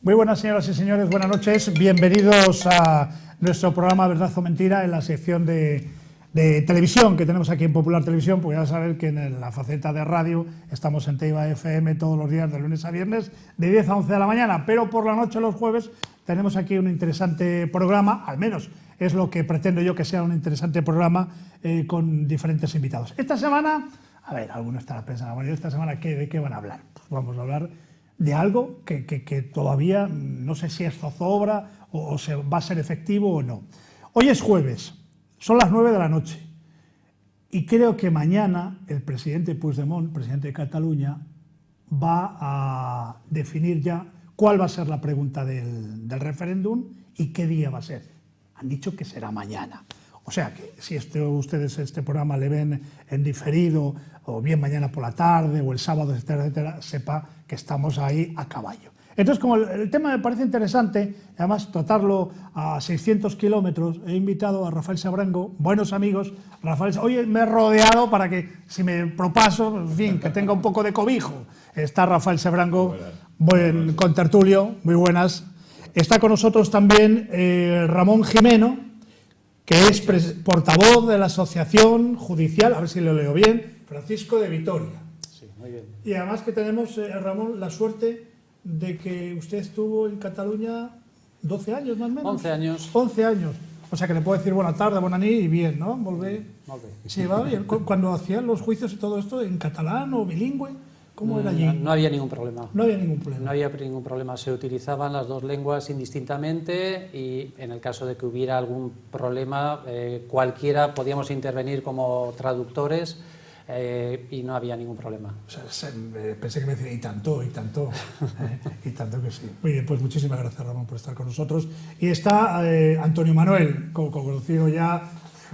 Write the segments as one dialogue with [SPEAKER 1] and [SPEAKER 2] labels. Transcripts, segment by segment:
[SPEAKER 1] Muy buenas, señoras y señores, buenas noches. Bienvenidos a nuestro programa Verdad o Mentira en la sección de televisión que tenemos aquí en Popular Televisión, porque ya saben que en la faceta de radio estamos en Teiba FM todos los días de lunes a viernes de 10 a 11 de la mañana, pero por la noche los jueves tenemos aquí un interesante programa, al menos es lo que pretendo yo que sea un interesante programa con diferentes invitados. Esta semana, a ver, algunos estarán pensando, bueno, esta semana ¿de qué van a hablar? Pues vamos a hablar de algo que todavía no sé si es zozobra o se va a ser efectivo o no. Hoy es jueves, son las 9 de la noche y creo que mañana el presidente Puigdemont, presidente de Cataluña, va a definir ya cuál va a ser la pregunta del referéndum y qué día va a ser. Han dicho que será mañana. O sea que si ustedes este programa le ven en diferido, o bien mañana por la tarde, o el sábado, etcétera, etcétera, sepa que estamos ahí a caballo. Entonces, como el tema me parece interesante, además tratarlo a 600 kilómetros, he invitado a Rafael Sabrango, buenos amigos. Rafael, oye, me he rodeado para que, si me propaso, en fin, que tenga un poco de cobijo. Está Rafael Sabrango, buen contertulio, muy buenas. Está con nosotros también Ramón Jimeno, que es portavoz de la Asociación Judicial, a ver si lo leo bien, Francisco de Vitoria.
[SPEAKER 2] Sí, muy bien.
[SPEAKER 1] Y además que tenemos, Ramón, la suerte de que usted estuvo en Cataluña 12 años más o menos.
[SPEAKER 2] 11 años.
[SPEAKER 1] 11 años. O sea que le puedo decir buena tarde, buena nit y bien, ¿no? Volvé. Sí, va bien. Cuando hacían los juicios y todo esto, ¿en catalán o bilingüe? ¿Cómo era allí?
[SPEAKER 2] No había ningún problema.
[SPEAKER 1] No había ningún problema.
[SPEAKER 2] No había ningún problema. Se utilizaban las dos lenguas indistintamente y en el caso de que hubiera algún problema, cualquiera podíamos intervenir como traductores y no había ningún problema.
[SPEAKER 1] O sea, pensé que me decía, y tanto que sí. Muy bien, pues muchísimas gracias, Ramón, por estar con nosotros. Y está Antonio Manuel, conocido ya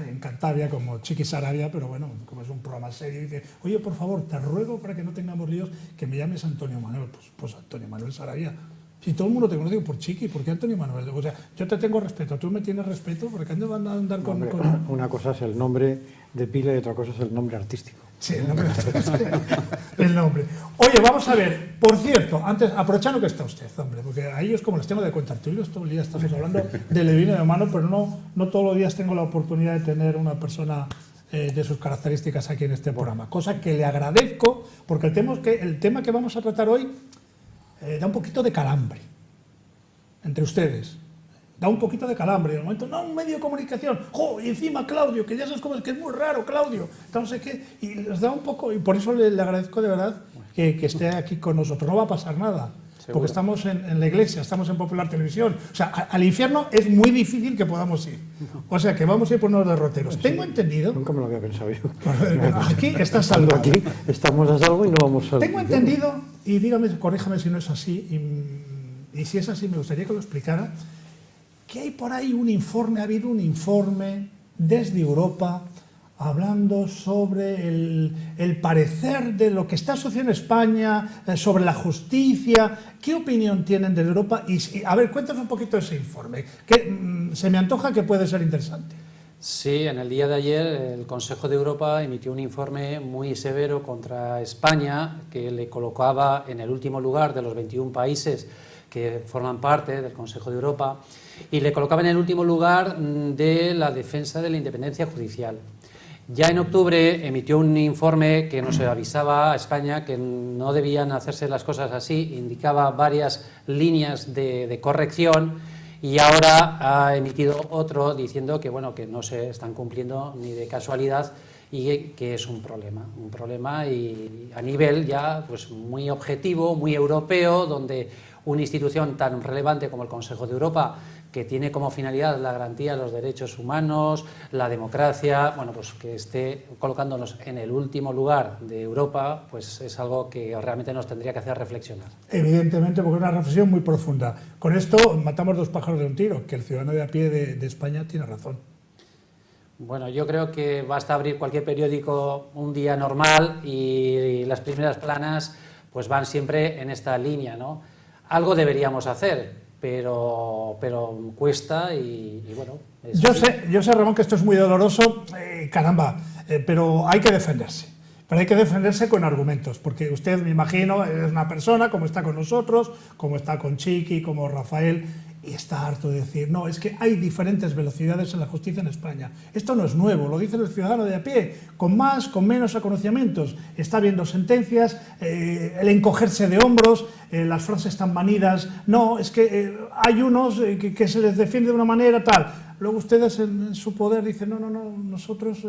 [SPEAKER 1] en Cantabria como Chiqui Sarabia, pero bueno, como es un programa serio, dice, oye, por favor, te ruego para que no tengamos líos que me llames Antonio Manuel. Pues Antonio Manuel Sarabia. Si todo el mundo te conoce por Chiqui, ¿por qué Antonio Manuel? O sea, yo te tengo respeto, tú me tienes respeto, porque ¿dónde van a andar con...?
[SPEAKER 3] Una cosa es el nombre de pila y otra cosa es el nombre artístico.
[SPEAKER 1] Sí, el nombre artístico. El nombre. Oye, vamos a ver, por cierto, antes, aprovechando que está usted, hombre, porque a ellos como les tengo de contertulios, todo el día estamos hablando de Levine de mano, pero no todos los días tengo la oportunidad de tener una persona de sus características aquí en este programa, cosa que le agradezco, porque el tema que vamos a tratar hoy da un poquito de calambre entre ustedes. Da un poquito de calambre. En el momento, no, un medio de comunicación. ¡Jo! Y encima Claudio, que ya sabes cómo es, que es muy raro, Claudio. No sé qué. Y les da un poco, y por eso le agradezco de verdad que esté aquí con nosotros. No va a pasar nada. ¿Seguro? Porque estamos en la iglesia, estamos en Popular Televisión. O sea, al infierno es muy difícil que podamos ir. O sea, que vamos a ir por unos derroteros. Sí, tengo entendido...
[SPEAKER 3] Nunca me lo había pensado yo.
[SPEAKER 1] Aquí está salvo.
[SPEAKER 3] Aquí estamos a salvo y no vamos a...
[SPEAKER 1] Tengo entendido, y dígame, corríjame si no es así, y si es así me gustaría que lo explicara, que hay por ahí ha habido un informe desde Europa hablando sobre el parecer de lo que está sucediendo en España, sobre la justicia. ¿Qué opinión tienen desde Europa? Y a ver, cuéntanos un poquito ese informe, que se me antoja que puede ser interesante.
[SPEAKER 2] Sí, en el día de ayer el Consejo de Europa emitió un informe muy severo contra España, que le colocaba en el último lugar de los 21 países que forman parte del Consejo de Europa, y le colocaba en el último lugar de la defensa de la independencia judicial. Ya en octubre emitió un informe que nos avisaba a España que no debían hacerse las cosas así, indicaba varias líneas de corrección, y ahora ha emitido otro diciendo que, bueno, que no se están cumpliendo ni de casualidad y que es un problema y a nivel ya pues muy objetivo, muy europeo, donde una institución tan relevante como el Consejo de Europa, que tiene como finalidad la garantía de los derechos humanos, la democracia, bueno, pues que esté colocándonos en el último lugar de Europa, pues es algo que realmente nos tendría que hacer reflexionar.
[SPEAKER 1] Evidentemente, porque es una reflexión muy profunda. Con esto matamos dos pájaros de un tiro, que el ciudadano de a pie de España tiene razón.
[SPEAKER 2] Bueno, yo creo que basta abrir cualquier periódico un día normal y las primeras planas pues van siempre en esta línea, ¿no? Algo deberíamos hacer, pero cuesta y bueno... Yo
[SPEAKER 1] sé, Ramón, que esto es muy doloroso, caramba, pero hay que defenderse. pero hay que defenderse con argumentos, porque usted, me imagino, es una persona, como está con nosotros, como está con Chiqui, como Rafael, y está harto de decir, no, es que hay diferentes velocidades en la justicia en España. Esto no es nuevo, lo dice el ciudadano de a pie, con más, con menos conocimientos. Está viendo sentencias, el encogerse de hombros, las frases tan manidas, no, es que hay unos que se les defiende de una manera tal. Luego ustedes en su poder dicen, no, nosotros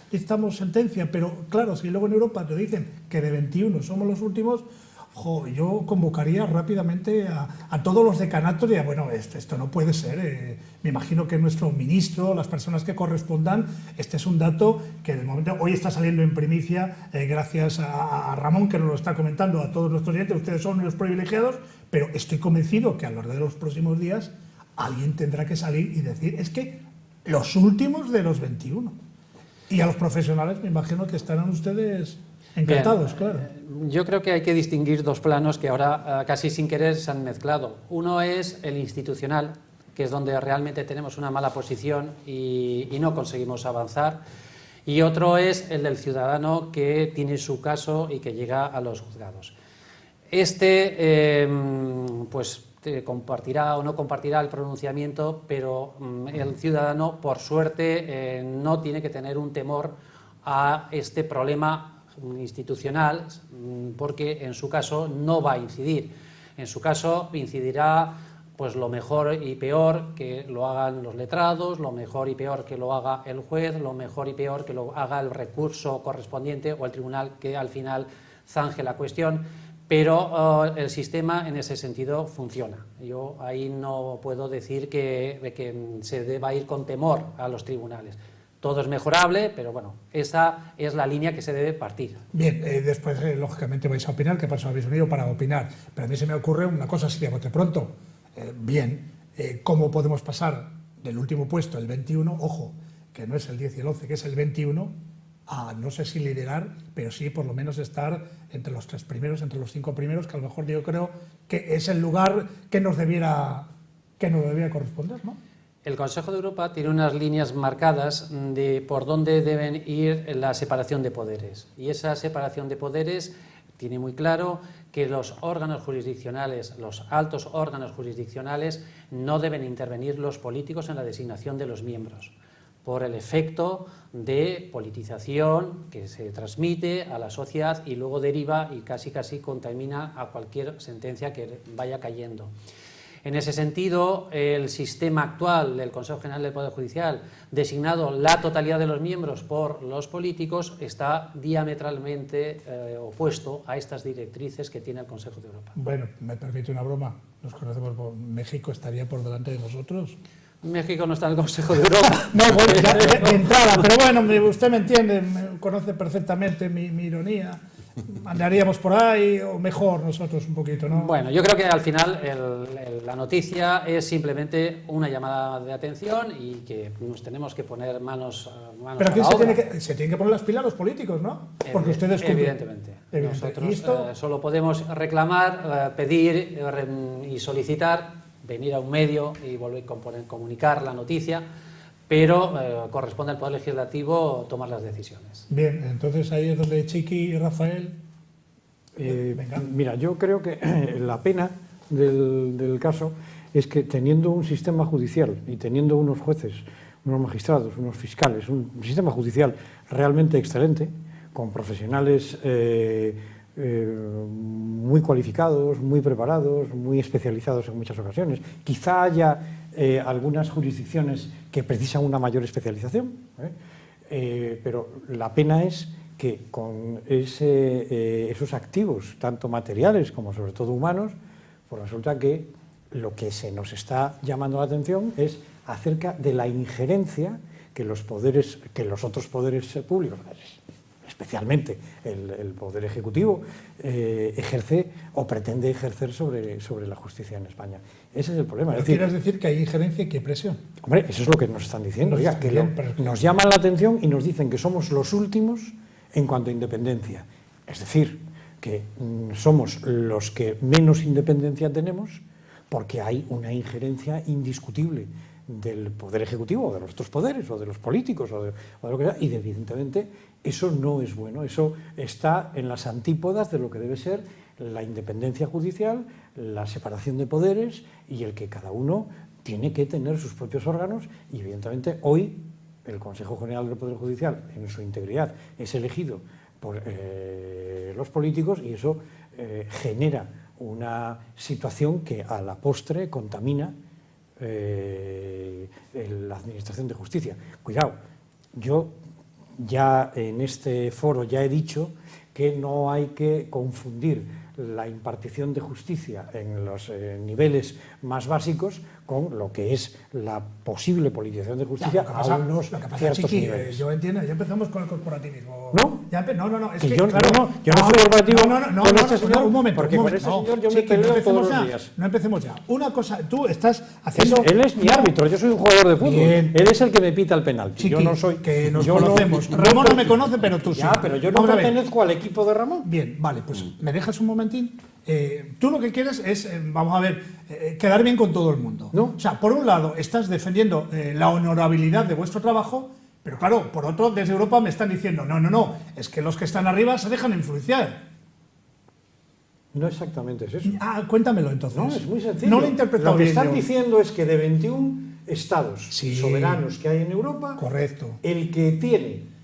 [SPEAKER 1] dictamos sentencia, pero claro, si luego en Europa te dicen que de 21 somos los últimos, yo convocaría rápidamente a todos los decanatos y diría, bueno, esto no puede ser. Me imagino que nuestro ministro, las personas que correspondan, este es un dato que de momento hoy está saliendo en primicia, gracias a Ramón, que nos lo está comentando, a todos nuestros oyentes. Ustedes son los privilegiados, pero estoy convencido que a lo largo de los próximos días alguien tendrá que salir y decir, es que los últimos de los 21. Y a los profesionales me imagino que estarán ustedes encantados. Bien, claro.
[SPEAKER 2] Yo creo que hay que distinguir dos planos que ahora casi sin querer se han mezclado. Uno es el institucional, que es donde realmente tenemos una mala posición y no conseguimos avanzar. Y otro es el del ciudadano que tiene su caso y que llega a los juzgados. Pues compartirá o no compartirá el pronunciamiento, pero el ciudadano, por suerte, no tiene que tener un temor a este problema institucional, porque en su caso no va a incidir. En su caso incidirá pues lo mejor y peor que lo hagan los letrados, lo mejor y peor que lo haga el juez, lo mejor y peor que lo haga el recurso correspondiente o el tribunal que al final zanje la cuestión, pero el sistema en ese sentido funciona. Yo ahí no puedo decir que se deba ir con temor a los tribunales. Todo es mejorable, pero bueno, esa es la línea que se debe partir.
[SPEAKER 1] Bien, después lógicamente vais a opinar, que para eso habéis venido, para opinar, pero a mí se me ocurre una cosa así de bote pronto. ¿Cómo podemos pasar del último puesto, el 21, ojo, que no es el 10 y el 11, que es el 21, a no sé si liderar, pero sí por lo menos estar entre los 3 primeros, entre los 5 primeros, que a lo mejor yo creo que es el lugar que nos debiera corresponder, ¿no?
[SPEAKER 2] El Consejo de Europa tiene unas líneas marcadas de por dónde deben ir la separación de poderes. Y esa separación de poderes tiene muy claro que los órganos jurisdiccionales, los altos órganos jurisdiccionales, no deben intervenir los políticos en la designación de los miembros, por el efecto de politización que se transmite a la sociedad y luego deriva y casi contamina a cualquier sentencia que vaya cayendo. En ese sentido, el sistema actual del Consejo General del Poder Judicial, designado la totalidad de los miembros por los políticos, está diametralmente opuesto a estas directrices que tiene el Consejo de Europa.
[SPEAKER 1] Bueno, me permite una broma, nos conocemos, México estaría por delante de nosotros.
[SPEAKER 2] México no está en el Consejo de Europa.
[SPEAKER 1] No, bueno, ya de entrada, pero bueno, usted me entiende, me conoce perfectamente mi ironía. Andaríamos por ahí, o mejor nosotros un poquito, ¿no?
[SPEAKER 2] Bueno, yo creo que al final la noticia es simplemente una llamada de atención y que nos tenemos que poner manos
[SPEAKER 1] Pero aquí
[SPEAKER 2] a la obra.
[SPEAKER 1] se tienen que poner las pilas los políticos, ¿no? Porque ustedes
[SPEAKER 2] Evidentemente. Nosotros solo podemos reclamar, pedir y solicitar, venir a un medio y volver a comunicar la noticia, pero corresponde al Poder Legislativo tomar las decisiones.
[SPEAKER 1] Bien, entonces ahí es donde Chiqui y Rafael...
[SPEAKER 3] Mira, yo creo que la pena del caso es que teniendo un sistema judicial y teniendo unos jueces, unos magistrados, unos fiscales, un sistema judicial realmente excelente, con profesionales muy cualificados, muy preparados, muy especializados en muchas ocasiones. Quizá haya algunas jurisdicciones que precisan una mayor especialización, pero la pena es que con esos activos, tanto materiales como sobre todo humanos, pues resulta que lo que se nos está llamando la atención es acerca de la injerencia que los otros poderes públicos, especialmente el Poder Ejecutivo, ejerce o pretende ejercer sobre la justicia en España. Ese es el problema.
[SPEAKER 1] ¿Quieres decir que hay injerencia y que hay presión?
[SPEAKER 3] Hombre, eso es lo que nos están diciendo. Nos llaman la atención y nos dicen que somos los últimos en cuanto a independencia. Es decir, que somos los que menos independencia tenemos porque hay una injerencia indiscutible del poder ejecutivo, o de los otros poderes, o de los políticos, o de lo que sea, y evidentemente eso no es bueno, eso está en las antípodas de lo que debe ser la independencia judicial, la separación de poderes y el que cada uno tiene que tener sus propios órganos, y evidentemente hoy el Consejo General del Poder Judicial en su integridad es elegido por los políticos, y eso genera una situación que a la postre contamina la administración de justicia. Cuidado, yo ya en este foro ya he dicho que no hay que confundir la impartición de justicia en los niveles más básicos con lo que es la posible politización de justicia a unos ciertos niveles.
[SPEAKER 1] Yo entiendo, ya empezamos con el corporativismo.
[SPEAKER 3] ¿No?
[SPEAKER 1] No, es
[SPEAKER 3] que
[SPEAKER 1] que
[SPEAKER 3] yo,
[SPEAKER 1] claro,
[SPEAKER 3] yo no soy corporativo con este señor,
[SPEAKER 1] un momento,
[SPEAKER 3] porque con este señor yo me peleo todos los días.
[SPEAKER 1] No empecemos ya. Una cosa, tú estás haciendo...
[SPEAKER 3] Él es mi árbitro, yo soy un jugador de fútbol.
[SPEAKER 1] Bien.
[SPEAKER 3] Él es el que me pita el penalti.
[SPEAKER 1] Chiqui,
[SPEAKER 3] yo no soy...
[SPEAKER 1] que nos
[SPEAKER 3] yo
[SPEAKER 1] conocemos.
[SPEAKER 3] No,
[SPEAKER 1] Ramón no me conoce, pero tú sí.
[SPEAKER 3] Ya, pero yo no
[SPEAKER 1] Vamos a ver.
[SPEAKER 3] pertenezco al equipo de Ramón.
[SPEAKER 1] Bien, vale, pues me dejas un momentín. Tú lo que quieres es, vamos a ver, quedar bien con todo el mundo.
[SPEAKER 3] No.
[SPEAKER 1] O sea, por un lado estás defendiendo la honorabilidad de vuestro trabajo, pero claro, por otro, desde Europa me están diciendo, no, es que los que están arriba se dejan influenciar.
[SPEAKER 3] No exactamente es eso.
[SPEAKER 1] Cuéntamelo entonces.
[SPEAKER 3] No, es muy sencillo.
[SPEAKER 1] No lo he interpretado
[SPEAKER 3] Lo que
[SPEAKER 1] bien
[SPEAKER 3] están
[SPEAKER 1] yo.
[SPEAKER 3] diciendo es que de 21 estados
[SPEAKER 1] Sí.
[SPEAKER 3] soberanos que hay en Europa,
[SPEAKER 1] Correcto.
[SPEAKER 3] el que tiene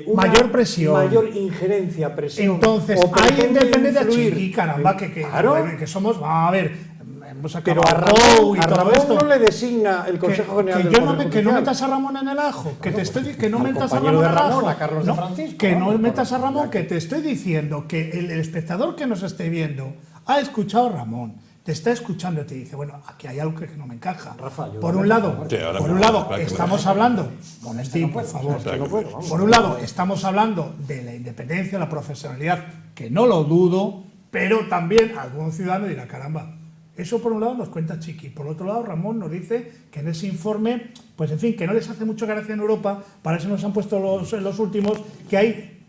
[SPEAKER 3] una
[SPEAKER 1] Mayor presión.
[SPEAKER 3] mayor injerencia, presión.
[SPEAKER 1] Entonces,
[SPEAKER 3] o
[SPEAKER 1] hay
[SPEAKER 3] pretende
[SPEAKER 1] independencia,
[SPEAKER 3] influir
[SPEAKER 1] chiqui, caramba,
[SPEAKER 3] Claro.
[SPEAKER 1] que somos, vamos a ver, hemos
[SPEAKER 3] Pero
[SPEAKER 1] acabado
[SPEAKER 3] a
[SPEAKER 1] Roe y todo
[SPEAKER 3] Ramón
[SPEAKER 1] esto.
[SPEAKER 3] no le designa el Consejo General
[SPEAKER 1] que
[SPEAKER 3] del
[SPEAKER 1] yo
[SPEAKER 3] Poder
[SPEAKER 1] no que
[SPEAKER 3] Judicial.
[SPEAKER 1] no metas a Ramón en el ajo, que te estoy que no
[SPEAKER 3] al
[SPEAKER 1] metas a
[SPEAKER 3] compañero
[SPEAKER 1] Ramón en
[SPEAKER 3] de
[SPEAKER 1] el
[SPEAKER 3] Ramón,
[SPEAKER 1] ajo,
[SPEAKER 3] a Carlos de Francisco,
[SPEAKER 1] que no
[SPEAKER 3] vamos,
[SPEAKER 1] metas a
[SPEAKER 3] por-
[SPEAKER 1] Ramón, que te estoy diciendo que el espectador que nos esté viendo ha escuchado a Ramón, te está escuchando y te dice, bueno, aquí hay algo que no me encaja.
[SPEAKER 3] Rafa, yo
[SPEAKER 1] por
[SPEAKER 3] no
[SPEAKER 1] un
[SPEAKER 3] me-
[SPEAKER 1] lado,
[SPEAKER 4] Sí, ahora
[SPEAKER 1] por
[SPEAKER 4] me
[SPEAKER 1] un
[SPEAKER 4] voy,
[SPEAKER 1] lado
[SPEAKER 4] espera que me
[SPEAKER 1] estamos
[SPEAKER 4] deje.
[SPEAKER 1] hablando, momentín, por favor.
[SPEAKER 3] Es que no puedo, vamos.
[SPEAKER 1] Por un lado, estamos hablando de la independencia, la profesionalidad, que no lo dudo, pero también algún ciudadano dirá, caramba, eso por un lado nos cuenta Chiqui. Por otro lado, Ramón nos dice que en ese informe, pues en fin, que no les hace mucha gracia en Europa, para eso nos han puesto los últimos, que hay,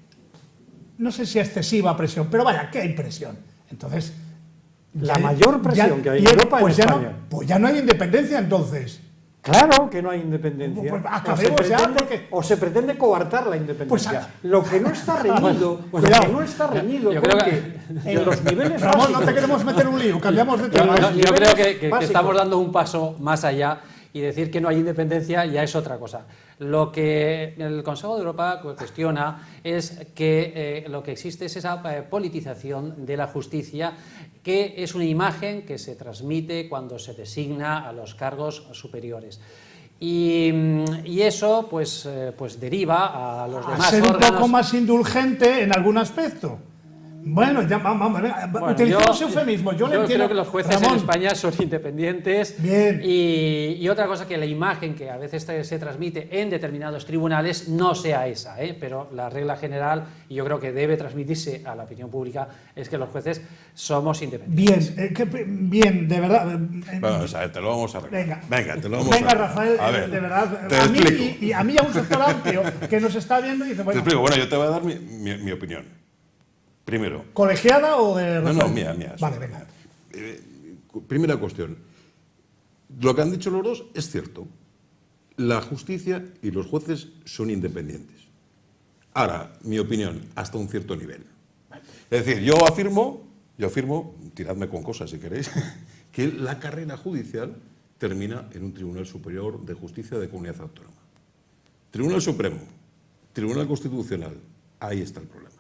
[SPEAKER 1] no sé si excesiva presión, pero vaya, que hay presión. Entonces...
[SPEAKER 3] La mayor presión que hay en Europa
[SPEAKER 1] pues
[SPEAKER 3] en
[SPEAKER 1] ya
[SPEAKER 3] España.
[SPEAKER 1] pues ya no hay independencia entonces.
[SPEAKER 3] Claro que no hay independencia.
[SPEAKER 1] Pues acabemos ya, porque-
[SPEAKER 3] o se pretende coartar la independencia.
[SPEAKER 1] Pues
[SPEAKER 3] lo que no está reñido,
[SPEAKER 1] Cuidado.
[SPEAKER 3] yo
[SPEAKER 2] creo
[SPEAKER 3] creo
[SPEAKER 2] que-
[SPEAKER 3] en los niveles
[SPEAKER 1] Ramón, no
[SPEAKER 3] básicos,
[SPEAKER 1] te queremos meter un lío, cambiamos de
[SPEAKER 2] Yo,
[SPEAKER 1] tema.
[SPEAKER 2] yo
[SPEAKER 3] niveles
[SPEAKER 2] creo que
[SPEAKER 3] básicos.
[SPEAKER 2] estamos dando un paso más allá, y decir que no hay independencia ya es otra cosa. Lo que el Consejo de Europa cuestiona es que lo que existe es esa politización de la justicia, que es una imagen que se transmite cuando se designa a los cargos superiores. Y eso pues deriva a los
[SPEAKER 1] A
[SPEAKER 2] demás
[SPEAKER 1] ser un
[SPEAKER 2] órganos.
[SPEAKER 1] poco más indulgente en algún aspecto. Bueno, ya vamos,
[SPEAKER 2] Bueno,
[SPEAKER 1] utilicemos eufemismos. Yo le entiendo.
[SPEAKER 2] creo que los jueces
[SPEAKER 1] Ramón,
[SPEAKER 2] en España son independientes.
[SPEAKER 1] Bien.
[SPEAKER 2] Y otra cosa, que la imagen que a veces se transmite en determinados tribunales no sea esa, pero la regla general, y yo creo que debe transmitirse a la opinión pública, es que los jueces somos independientes.
[SPEAKER 1] Bien, bien, de verdad.
[SPEAKER 4] Bueno, o sea, te lo vamos a arreglar.
[SPEAKER 1] Venga,
[SPEAKER 4] te lo vamos a
[SPEAKER 1] venga,
[SPEAKER 4] arreglar.
[SPEAKER 1] Rafael,
[SPEAKER 4] A ver,
[SPEAKER 1] de verdad.
[SPEAKER 4] te
[SPEAKER 1] A mí
[SPEAKER 4] explico.
[SPEAKER 1] y a mí y a un sector amplio que nos está viendo y dice,
[SPEAKER 4] Te
[SPEAKER 1] bueno,
[SPEAKER 4] explico. Bueno, yo te voy a dar mi opinión. Primero.
[SPEAKER 1] ¿colegiada o de Rafael?
[SPEAKER 4] No, mía.
[SPEAKER 1] Vale, venga.
[SPEAKER 4] Primera cuestión. Lo que han dicho los dos es cierto. La justicia y los jueces son independientes. Ahora, mi opinión, hasta un cierto nivel. Es decir, yo afirmo, tiradme con cosas si queréis, que la carrera judicial termina en un Tribunal Superior de Justicia de Comunidad Autónoma. Tribunal Supremo, Tribunal Constitucional, ahí está el problema.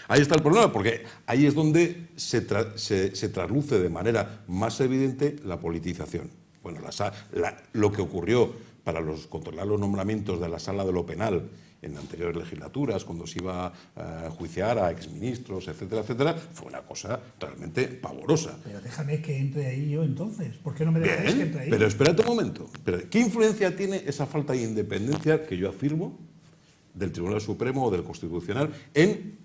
[SPEAKER 4] Ahí está el problema, porque ahí es donde se trasluce de manera más evidente la politización. Bueno, lo que ocurrió para controlar los nombramientos de la Sala de lo Penal en anteriores legislaturas, cuando se iba a juiciar a exministros, etcétera, etcétera, fue una cosa realmente pavorosa.
[SPEAKER 1] Pero déjame que entre ahí yo entonces. ¿Por qué no me dejáis que entre ahí?
[SPEAKER 4] Pero espérate un momento. ¿Qué influencia tiene esa falta de independencia que yo afirmo del Tribunal Supremo o del Constitucional en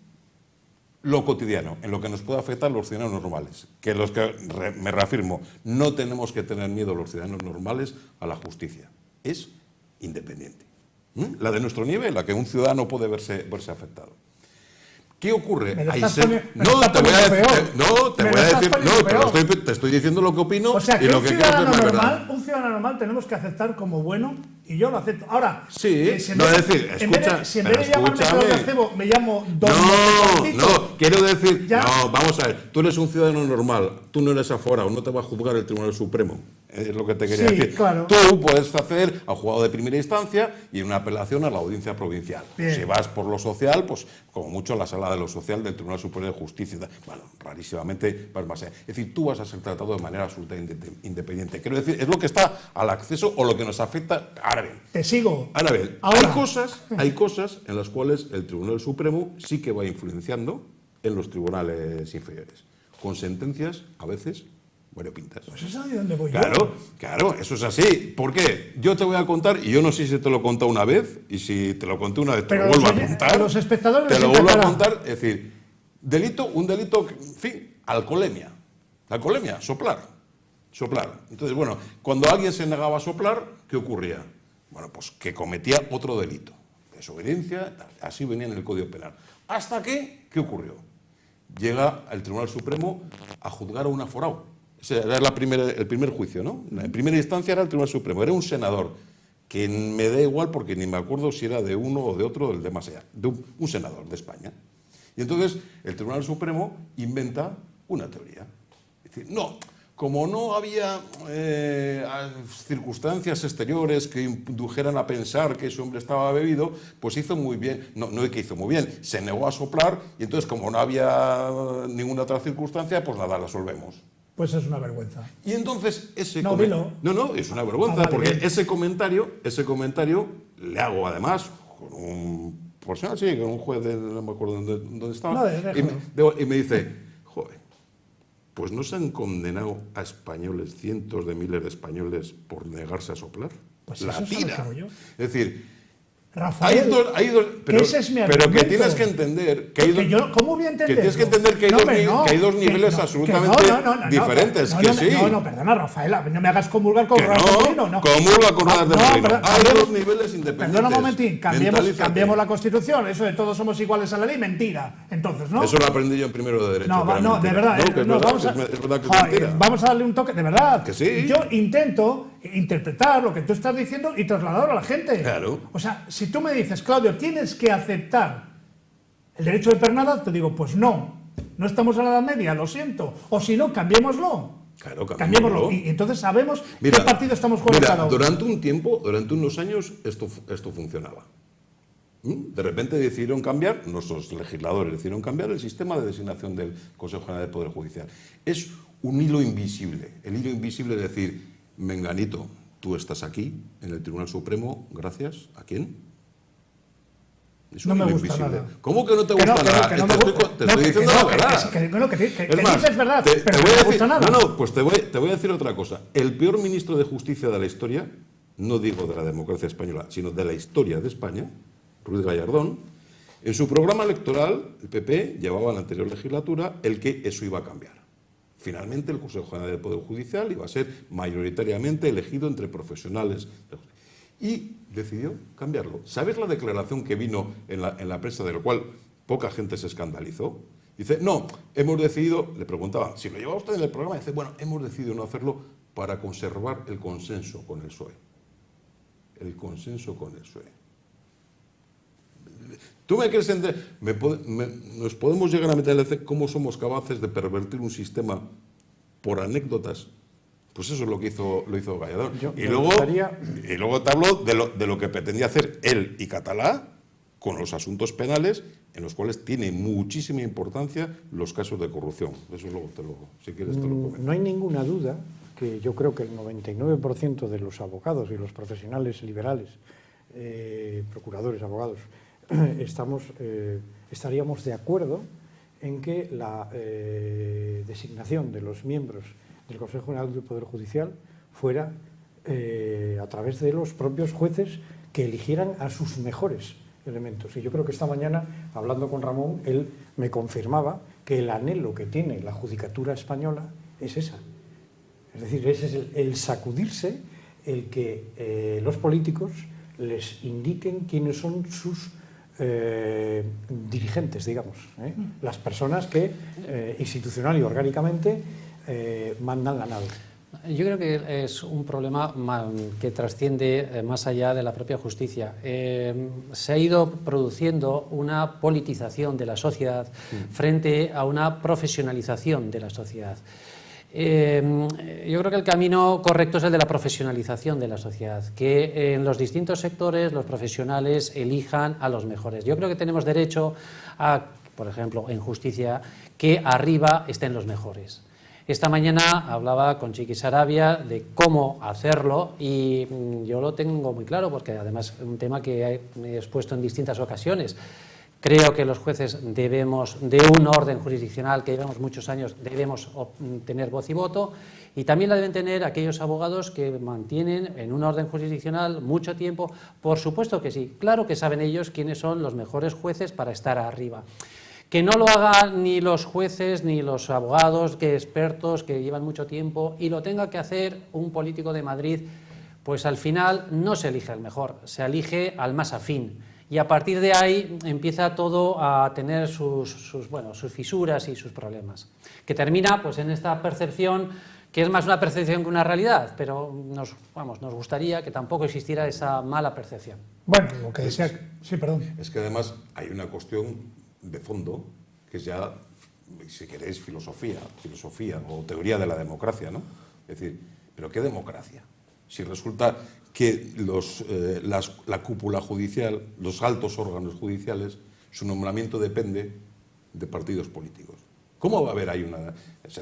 [SPEAKER 4] lo cotidiano, en lo que nos puede afectar a los ciudadanos normales? Que los que, me reafirmo, no tenemos que tener miedo los ciudadanos normales a la justicia. Es independiente. La de nuestro nivel, la que un ciudadano puede verse afectado. ¿Qué ocurre?
[SPEAKER 1] Me lo
[SPEAKER 4] Ahí
[SPEAKER 1] estás
[SPEAKER 4] se-
[SPEAKER 1] poniendo- me lo
[SPEAKER 4] No,
[SPEAKER 1] estás
[SPEAKER 4] te voy a
[SPEAKER 1] poniendo
[SPEAKER 4] decir,
[SPEAKER 1] peor.
[SPEAKER 4] no, te
[SPEAKER 1] Me
[SPEAKER 4] voy
[SPEAKER 1] lo
[SPEAKER 4] a
[SPEAKER 1] estás
[SPEAKER 4] decir,
[SPEAKER 1] poniendo
[SPEAKER 4] no,
[SPEAKER 1] peor.
[SPEAKER 4] te estoy diciendo lo que opino
[SPEAKER 1] O sea,
[SPEAKER 4] y
[SPEAKER 1] que
[SPEAKER 4] lo
[SPEAKER 1] un
[SPEAKER 4] que creo que
[SPEAKER 1] ciudadano
[SPEAKER 4] es la verdad.
[SPEAKER 1] normal, un ciudadano normal tenemos que aceptar como bueno y yo lo acepto. Ahora,
[SPEAKER 4] Sí,
[SPEAKER 1] si en
[SPEAKER 4] no,
[SPEAKER 1] vez-
[SPEAKER 4] es decir,
[SPEAKER 1] en vez de-
[SPEAKER 4] escucha,
[SPEAKER 1] si en vez de
[SPEAKER 4] pero
[SPEAKER 1] llamarme
[SPEAKER 4] escúchame.
[SPEAKER 1] Claudio Acebo me llamo Don
[SPEAKER 4] No,
[SPEAKER 1] Montecortito,
[SPEAKER 4] no, quiero decir,
[SPEAKER 1] Ya.
[SPEAKER 4] no, vamos a ver, tú eres un ciudadano normal, tú no eres aforado, no te va a juzgar el Tribunal Supremo, es lo que te quería
[SPEAKER 1] Sí,
[SPEAKER 4] decir.
[SPEAKER 1] claro.
[SPEAKER 4] Tú puedes hacer a juzgado de primera instancia y una apelación a la audiencia provincial.
[SPEAKER 1] Bien.
[SPEAKER 4] Si vas por lo social, pues como mucho a la sala de lo social del Tribunal Superior de Justicia. Bueno, rarísimamente vas más allá. Es decir, tú vas a ser tratado de manera absolutamente independiente. Quiero decir, es lo que está al acceso o lo que nos afecta. Ahora bien,
[SPEAKER 1] te sigo.
[SPEAKER 4] Ahora bien,
[SPEAKER 1] Ahora.
[SPEAKER 4] hay cosas en las cuales el Tribunal Supremo sí que va influenciando en los tribunales inferiores, con sentencias a veces variopintas.
[SPEAKER 1] Pues es ahí donde voy yo.
[SPEAKER 4] Claro, claro, eso es así. ¿Por qué? Yo te voy a contar, y yo no sé si te lo he contado una vez, y si te lo conté una vez, te
[SPEAKER 1] Pero
[SPEAKER 4] lo vuelvo a
[SPEAKER 1] los-
[SPEAKER 4] contar.
[SPEAKER 1] a los espectadores
[SPEAKER 4] te
[SPEAKER 1] les
[SPEAKER 4] lo vuelvo a
[SPEAKER 1] encantará.
[SPEAKER 4] contar, es decir, un delito, en fin, alcoholemia. Alcoholemia, soplar. Soplar. Entonces, bueno, cuando alguien se negaba a soplar, ¿qué ocurría? Bueno, pues que cometía otro delito. Desobediencia, tal. Así venía en el Código Penal. ¿Hasta que qué ocurrió? Llega el Tribunal Supremo a juzgar a un aforado. Ese era el primer juicio, ¿no? En primera instancia era el Tribunal Supremo, era un senador, que me da igual porque ni me acuerdo si era de uno o de otro, del de más allá, de un senador de España. Y entonces el Tribunal Supremo inventa una teoría. Es decir, no, como no había circunstancias exteriores que indujeran a pensar que ese hombre estaba bebido, pues hizo muy bien, no es que hizo muy bien, se negó a soplar y entonces como no había ninguna otra circunstancia, pues nada, la solvemos.
[SPEAKER 1] Pues es una vergüenza.
[SPEAKER 4] Y entonces ese
[SPEAKER 1] No, dilo.
[SPEAKER 4] No, es una vergüenza,
[SPEAKER 1] Ah, vale,
[SPEAKER 4] porque
[SPEAKER 1] bien.
[SPEAKER 4] ese comentario le hago además con un profesional, sí, con un juez, no me acuerdo dónde estaba,
[SPEAKER 1] No, déjalo.
[SPEAKER 4] y me dice, joder, pues no se han condenado a españoles, cientos de miles de españoles por negarse a soplar.
[SPEAKER 1] Pues
[SPEAKER 4] la
[SPEAKER 1] eso es a lo
[SPEAKER 4] tira.
[SPEAKER 1] que hago yo.
[SPEAKER 4] Es decir,
[SPEAKER 1] Rafael,
[SPEAKER 4] pero,
[SPEAKER 1] ese es mi
[SPEAKER 4] pero que
[SPEAKER 1] argumento.
[SPEAKER 4] tienes que entender que hay
[SPEAKER 1] Que yo, ¿cómo voy a entender?
[SPEAKER 4] tienes que entender que hay dos niveles absolutamente diferentes. Que sí.
[SPEAKER 1] No, perdona, Rafael, no me hagas comulgar con
[SPEAKER 4] Que
[SPEAKER 1] Ruedas de Molino. No,
[SPEAKER 4] comulga con Ruedas de Molino.
[SPEAKER 1] pero
[SPEAKER 4] Hay
[SPEAKER 1] cambiemos-
[SPEAKER 4] dos niveles independientes.
[SPEAKER 1] Perdona un momentín,
[SPEAKER 4] Mentalízate.
[SPEAKER 1] cambiemos la Constitución, eso de todos somos iguales a la ley, mentira. Entonces, ¿no?
[SPEAKER 4] Eso lo aprendí yo en primero de Derecho.
[SPEAKER 1] No,
[SPEAKER 4] que era
[SPEAKER 1] no, de
[SPEAKER 4] mentira.
[SPEAKER 1] verdad,
[SPEAKER 4] No, que es
[SPEAKER 1] no,
[SPEAKER 4] verdad,
[SPEAKER 1] vamos a,
[SPEAKER 4] que es verdad que es
[SPEAKER 1] joder,
[SPEAKER 4] mentira.
[SPEAKER 1] vamos a darle un toque, de verdad.
[SPEAKER 4] Que sí.
[SPEAKER 1] Yo intento interpretar lo que tú estás diciendo y trasladarlo a la gente.
[SPEAKER 4] Claro.
[SPEAKER 1] O sea, si tú me dices, Claudio, tienes que aceptar el derecho de pernada, te digo, pues no estamos en la Edad Media, lo siento. O si no, cambiémoslo.
[SPEAKER 4] Claro,
[SPEAKER 1] Cambiémoslo. Y entonces sabemos qué partido estamos jugando cada uno.
[SPEAKER 4] durante un tiempo, durante unos años, esto funcionaba. De repente decidieron cambiar, nuestros legisladores decidieron cambiar el sistema de designación del Consejo General del Poder Judicial. Es un hilo invisible. El hilo invisible es decir, Menganito, tú estás aquí, en el Tribunal Supremo, gracias ¿a quién? Es
[SPEAKER 1] No
[SPEAKER 4] un
[SPEAKER 1] me
[SPEAKER 4] hilo
[SPEAKER 1] gusta
[SPEAKER 4] invisible.
[SPEAKER 1] nada.
[SPEAKER 4] ¿Cómo que no te
[SPEAKER 1] Que no,
[SPEAKER 4] gusta
[SPEAKER 1] que no,
[SPEAKER 4] nada?
[SPEAKER 1] que no
[SPEAKER 4] Te
[SPEAKER 1] me
[SPEAKER 4] estoy,
[SPEAKER 1] gusta.
[SPEAKER 4] te
[SPEAKER 1] No,
[SPEAKER 4] estoy
[SPEAKER 1] que
[SPEAKER 4] diciendo
[SPEAKER 1] no,
[SPEAKER 4] la verdad.
[SPEAKER 1] que dices es verdad,
[SPEAKER 4] te
[SPEAKER 1] pero
[SPEAKER 4] voy
[SPEAKER 1] no
[SPEAKER 4] a
[SPEAKER 1] me
[SPEAKER 4] decir,
[SPEAKER 1] gusta nada.
[SPEAKER 4] No, pues te voy a decir otra cosa. El peor ministro de Justicia de la historia, no digo de la democracia española, sino de la historia de España, Ruiz Gallardón, en su programa electoral, el PP llevaba en la anterior legislatura el que eso iba a cambiar. Finalmente, el Consejo General del Poder Judicial iba a ser mayoritariamente elegido entre profesionales. Y decidió cambiarlo. ¿Sabes la declaración que vino en la prensa, de la cual poca gente se escandalizó? Dice, no, hemos decidido, le preguntaba, si lo llevaba usted en el programa, dice, bueno, hemos decidido no hacerlo para conservar el consenso con el PSOE. El consenso con el PSOE. ¿Tú me quieres entender? ¿Nos podemos llegar a meter en el cómo somos capaces de pervertir un sistema por anécdotas? Pues eso es lo que lo hizo Gallardón. Y luego te hablo de lo que pretendía hacer él y Catalá con los asuntos penales, en los cuales tiene muchísima importancia los casos de corrupción. Eso luego si quieres te lo comento.
[SPEAKER 3] No hay ninguna duda que yo creo que el 99% de los abogados y los profesionales liberales, procuradores, abogados, estaríamos de acuerdo en que la designación de los miembros del Consejo General del Poder Judicial fuera a través de los propios jueces que eligieran a sus mejores elementos. Y yo creo que esta mañana, hablando con Ramón, él me confirmaba que el anhelo que tiene la judicatura española es esa. Es decir, ese es el sacudirse, el que los políticos les indiquen quiénes son sus dirigentes, digamos, las personas que institucional y orgánicamente mandan la nave.
[SPEAKER 2] Yo creo que es un problema que trasciende más allá de la propia justicia. Se ha ido produciendo una politización de la sociedad frente a una profesionalización de la sociedad. Yo creo que el camino correcto es el de la profesionalización de la sociedad, que en los distintos sectores los profesionales elijan a los mejores. Yo creo que tenemos derecho a, por ejemplo, en justicia, que arriba estén los mejores. Esta mañana hablaba con Chiqui Sarabia de cómo hacerlo y yo lo tengo muy claro porque además es un tema que he expuesto en distintas ocasiones. Creo que los jueces debemos, de un orden jurisdiccional que llevamos muchos años, debemos tener voz y voto y también la deben tener aquellos abogados que mantienen en un orden jurisdiccional mucho tiempo. Por supuesto que sí, claro que saben ellos quiénes son los mejores jueces para estar arriba. Que no lo hagan ni los jueces ni los abogados, que expertos que llevan mucho tiempo y lo tenga que hacer un político de Madrid, pues al final no se elige al mejor, se elige al más afín. Y a partir de ahí empieza todo a tener sus fisuras y sus problemas. Que termina pues, en esta percepción, que es más una percepción que una realidad, pero nos gustaría que tampoco existiera esa mala percepción.
[SPEAKER 1] Bueno, lo que decía... Sí, perdón.
[SPEAKER 4] Es que además hay una cuestión de fondo, que es ya, si queréis, filosofía o teoría de la democracia, ¿no? Es decir, ¿pero qué democracia? Si resulta que la cúpula judicial, los altos órganos judiciales, su nombramiento depende de partidos políticos. ¿Cómo va a haber ahí una...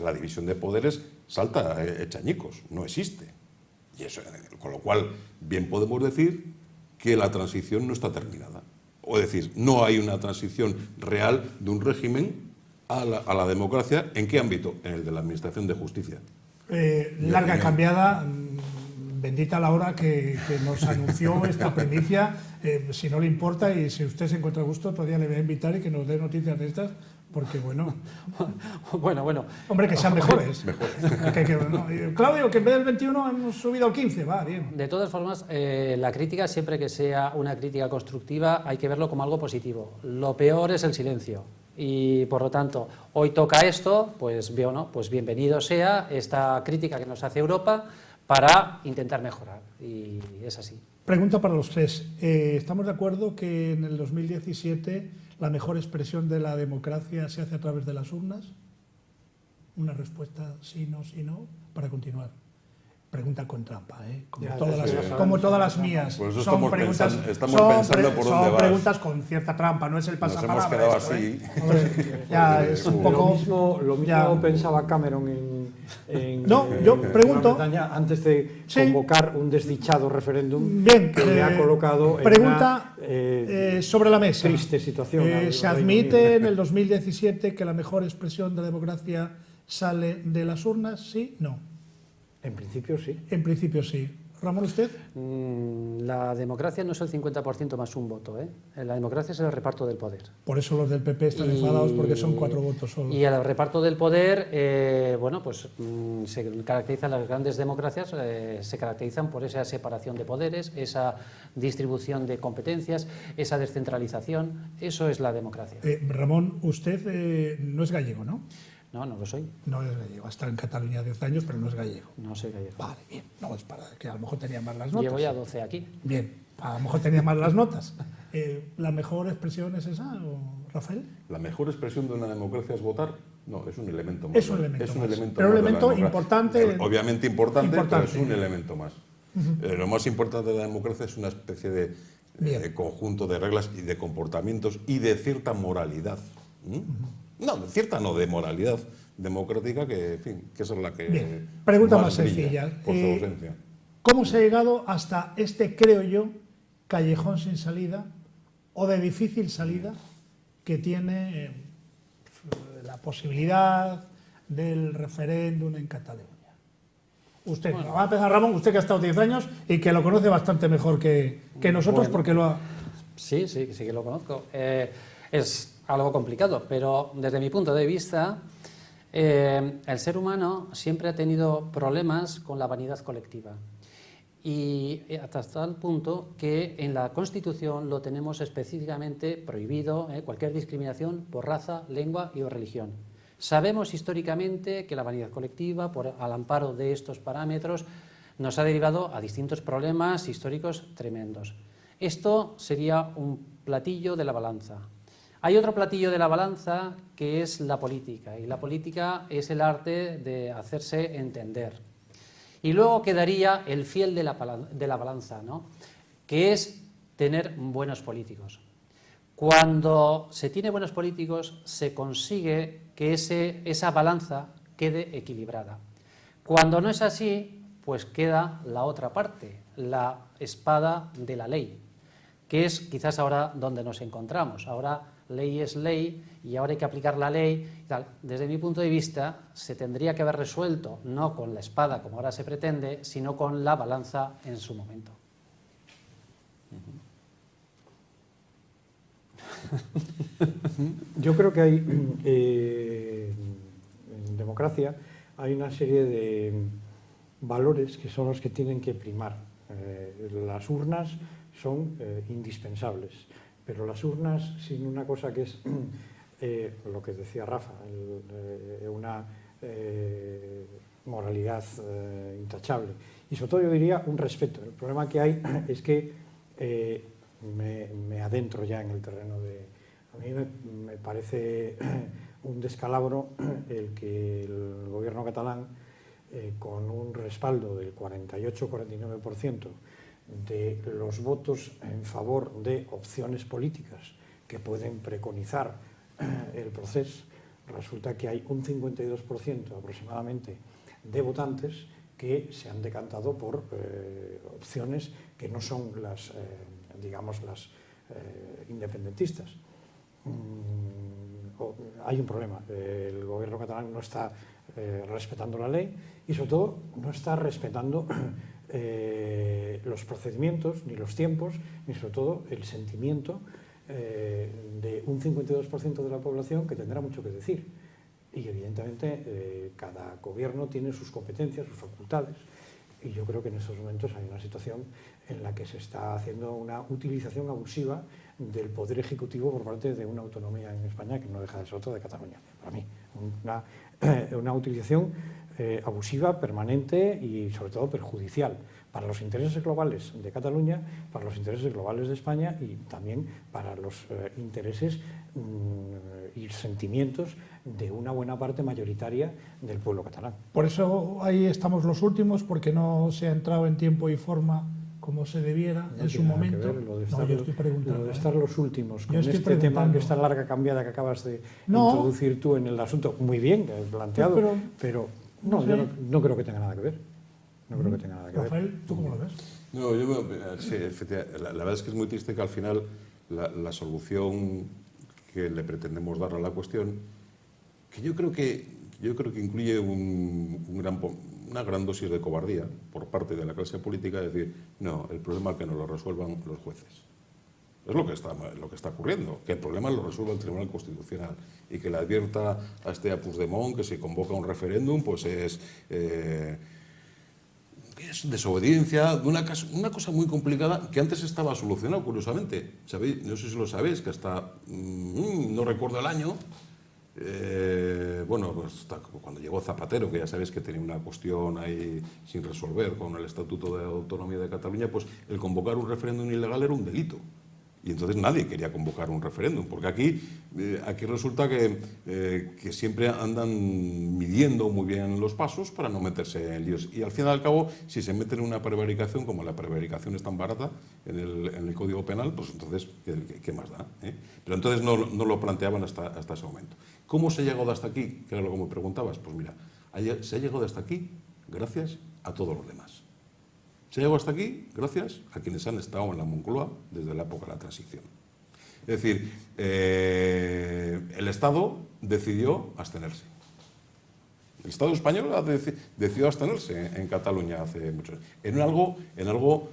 [SPEAKER 4] La división de poderes salta hecha añicos, no existe. Y eso, con lo cual, bien podemos decir que la transición no está terminada. O decir, no hay una transición real de un régimen a la democracia. ¿En qué ámbito? En el de la administración de justicia.
[SPEAKER 1] Larga y cambiada, bendita la hora que nos anunció esta primicia. Si no le importa y si usted se encuentra a gusto, todavía le voy a invitar y que nos dé noticias de estas, porque bueno...
[SPEAKER 2] Bueno.
[SPEAKER 1] Hombre, que sean mejores. Claudio, que en vez del 21 hemos subido al 15, va, bien.
[SPEAKER 2] De todas formas, la crítica, siempre que sea una crítica constructiva, hay que verlo como algo positivo. Lo peor es el silencio. Y por lo tanto, hoy toca esto, pues bienvenido sea esta crítica que nos hace Europa para intentar mejorar. Y es así.
[SPEAKER 1] Pregunta para los tres. ¿Estamos de acuerdo que en el 2017 la mejor expresión de la democracia se hace a través de las urnas? Una respuesta sí, no, para continuar. Pregunta con trampa, ¿eh? Como todas las mías.
[SPEAKER 4] Por eso
[SPEAKER 1] son
[SPEAKER 4] preguntas
[SPEAKER 1] con cierta trampa, no es el pasapalabra.
[SPEAKER 4] Nos hemos quedado así.
[SPEAKER 1] Ya es un poco...
[SPEAKER 3] Lo mismo pensaba Cameron
[SPEAKER 1] yo pregunto...
[SPEAKER 3] antes de convocar un desdichado referéndum
[SPEAKER 1] bien,
[SPEAKER 3] que le ha colocado
[SPEAKER 1] pregunta
[SPEAKER 3] en una
[SPEAKER 1] sobre la mesa.
[SPEAKER 3] Triste situación.
[SPEAKER 1] ¿Se admite en el 2017 que la mejor expresión de la democracia sale de las urnas? ¿Sí? No.
[SPEAKER 3] En principio sí.
[SPEAKER 1] En principio sí. Ramón, ¿usted?
[SPEAKER 2] La democracia no es el 50% más un voto, ¿eh? La democracia es el reparto del poder.
[SPEAKER 1] Por eso los del PP están enfadados, porque son 4 votos solo.
[SPEAKER 2] Y el reparto del poder, se caracterizan las grandes democracias, se caracterizan por esa separación de poderes, esa distribución de competencias, esa descentralización. Eso es la democracia.
[SPEAKER 1] Ramón, usted no es gallego, ¿no?
[SPEAKER 2] No lo soy.
[SPEAKER 1] No es gallego. Ha estado en Cataluña 10 años, pero no es gallego.
[SPEAKER 2] No soy gallego.
[SPEAKER 1] Vale, bien. No, es para que a lo mejor tenía más las notas.
[SPEAKER 2] Llevo ya 12 aquí.
[SPEAKER 1] Bien, a lo mejor tenía más las notas. ¿La mejor expresión es esa, o Rafael?
[SPEAKER 4] ¿La mejor expresión de una democracia es votar? No, es un elemento más.
[SPEAKER 1] Es un elemento importante.
[SPEAKER 4] Obviamente importante, pero es un elemento más. Lo más importante de la democracia es una especie de conjunto de reglas y de comportamientos y de cierta moralidad. No, de moralidad democrática, que, en fin, que esa es la que...
[SPEAKER 1] Bien, pregunta más sencilla.
[SPEAKER 4] Por su ausencia.
[SPEAKER 1] ¿Cómo se ha llegado hasta este, creo yo, callejón sin salida o de difícil salida que tiene la posibilidad del referéndum en Cataluña? Usted, va a empezar Ramón, usted que ha estado 10 años y que lo conoce bastante mejor que nosotros, porque lo ha...
[SPEAKER 2] Sí que lo conozco. Es algo complicado, pero desde mi punto de vista, el ser humano siempre ha tenido problemas con la vanidad colectiva. y hasta tal punto que en la Constitución lo tenemos específicamente prohibido, cualquier discriminación por raza, lengua y o religión. Sabemos históricamente que la vanidad colectiva, al amparo de estos parámetros, nos ha derivado a distintos problemas históricos tremendos. Esto sería un platillo de la balanza. Hay otro platillo de la balanza que es la política, y la política es el arte de hacerse entender. Y luego quedaría el fiel de la balanza, ¿no? Que es tener buenos políticos. Cuando se tiene buenos políticos, se consigue que esa balanza quede equilibrada. Cuando no es así, pues queda la otra parte, la espada de la ley, que es quizás ahora donde nos encontramos. Ahora ley es ley y ahora hay que aplicar la ley y tal. Desde mi punto de vista, se tendría que haber resuelto no con la espada como ahora se pretende, sino con la balanza en su momento.
[SPEAKER 3] Yo creo que hay, en democracia, hay una serie de valores que son los que tienen que primar. Las urnas son indispensables, pero las urnas sin una cosa que es lo que decía Rafa, una moralidad intachable, y sobre todo yo diría un respeto. El problema que hay es que me adentro ya en el terreno de... A mí me parece un descalabro el que el gobierno catalán, con un respaldo del 48-49% de los votos en favor de opciones políticas que pueden preconizar el proceso, resulta que hay un 52% aproximadamente de votantes que se han decantado por opciones que no son las, digamos, las independentistas. Hay un problema. El gobierno catalán no está respetando la ley y sobre todo no está respetando los procedimientos, ni los tiempos, ni sobre todo el sentimiento de un 52% de la población que tendrá mucho que decir. Y evidentemente cada gobierno tiene sus competencias, sus facultades, y yo creo que en estos momentos hay una situación en la que se está haciendo una utilización abusiva del poder ejecutivo por parte de una autonomía en España que no deja de ser otra de Cataluña. Para mí, una utilización abusiva, permanente y sobre todo perjudicial para los intereses globales de Cataluña, para los intereses globales de España y también para los intereses y sentimientos de una buena parte mayoritaria del pueblo catalán.
[SPEAKER 1] Por eso ahí estamos los últimos, porque no se ha entrado en tiempo y forma como se debiera en su momento.
[SPEAKER 3] Lo de estar los últimos con este tema, esta larga cambiada que acabas de introducir tú en el asunto, muy bien planteado, pero no, yo no creo que tenga nada que ver. No creo que tenga nada que ver.
[SPEAKER 1] Rafael, ¿tú cómo lo ves?
[SPEAKER 4] No, sí, efectivamente, la verdad es que es muy triste que al final la solución que le pretendemos dar a la cuestión, que yo creo que incluye una gran dosis de cobardía por parte de la clase política, es decir, no, el problema es que nos lo resuelvan los jueces. Es lo que está ocurriendo, que el problema lo resuelva el Tribunal Constitucional y que le advierta a Puigdemont que si convoca un referéndum, pues es desobediencia, de una cosa muy complicada que antes estaba solucionado, curiosamente. ¿Sabéis? No sé si lo sabéis, que hasta, no recuerdo el año, bueno, pues hasta cuando llegó Zapatero, que ya sabéis que tenía una cuestión ahí sin resolver con el Estatuto de Autonomía de Cataluña, pues el convocar un referéndum ilegal era un delito. Y entonces nadie quería convocar un referéndum, porque aquí resulta que siempre andan midiendo muy bien los pasos para no meterse en líos. Y al fin y al cabo, si se meten en una prevaricación, como la prevaricación es tan barata en el Código Penal, pues entonces, ¿qué más da? Pero entonces no lo planteaban hasta ese momento. ¿Cómo se ha llegado hasta aquí? Que era lo que me preguntabas. Pues mira, se ha llegado hasta aquí gracias a todos los demás. Se ha llegado hasta aquí gracias a quienes han estado en la Moncloa desde la época de la transición. Es decir, el Estado decidió abstenerse. El Estado español decidió abstenerse en Cataluña hace muchos años. En algo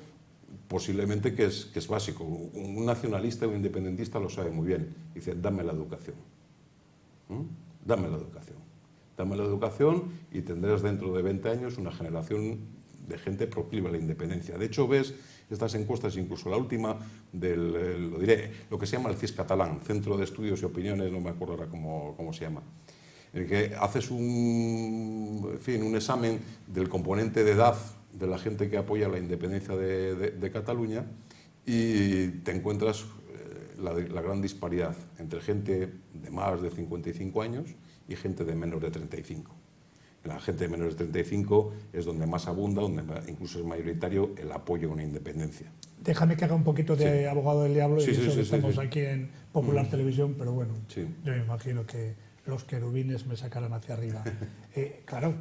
[SPEAKER 4] posiblemente que es básico. Un nacionalista o un independentista lo sabe muy bien. Dice, dame la educación. Dame la educación. Dame la educación y tendrás dentro de 20 años una generación de gente proclive a la independencia. De hecho, ves estas encuestas, incluso la última lo que se llama el CIS catalán, Centro de Estudios y Opiniones, no me acuerdo ahora cómo se llama, en el que haces un examen del componente de edad de la gente que apoya la independencia de Cataluña, y te encuentras la gran disparidad entre gente de más de 55 años y gente de menos de 35. La gente de menos de 35 es donde más abunda, donde incluso es mayoritario el apoyo a una independencia.
[SPEAKER 1] Déjame que haga un poquito de abogado del diablo, y eso que estamos aquí en Popular Televisión, pero bueno, yo me imagino que los querubines me sacarán hacia arriba. Claro,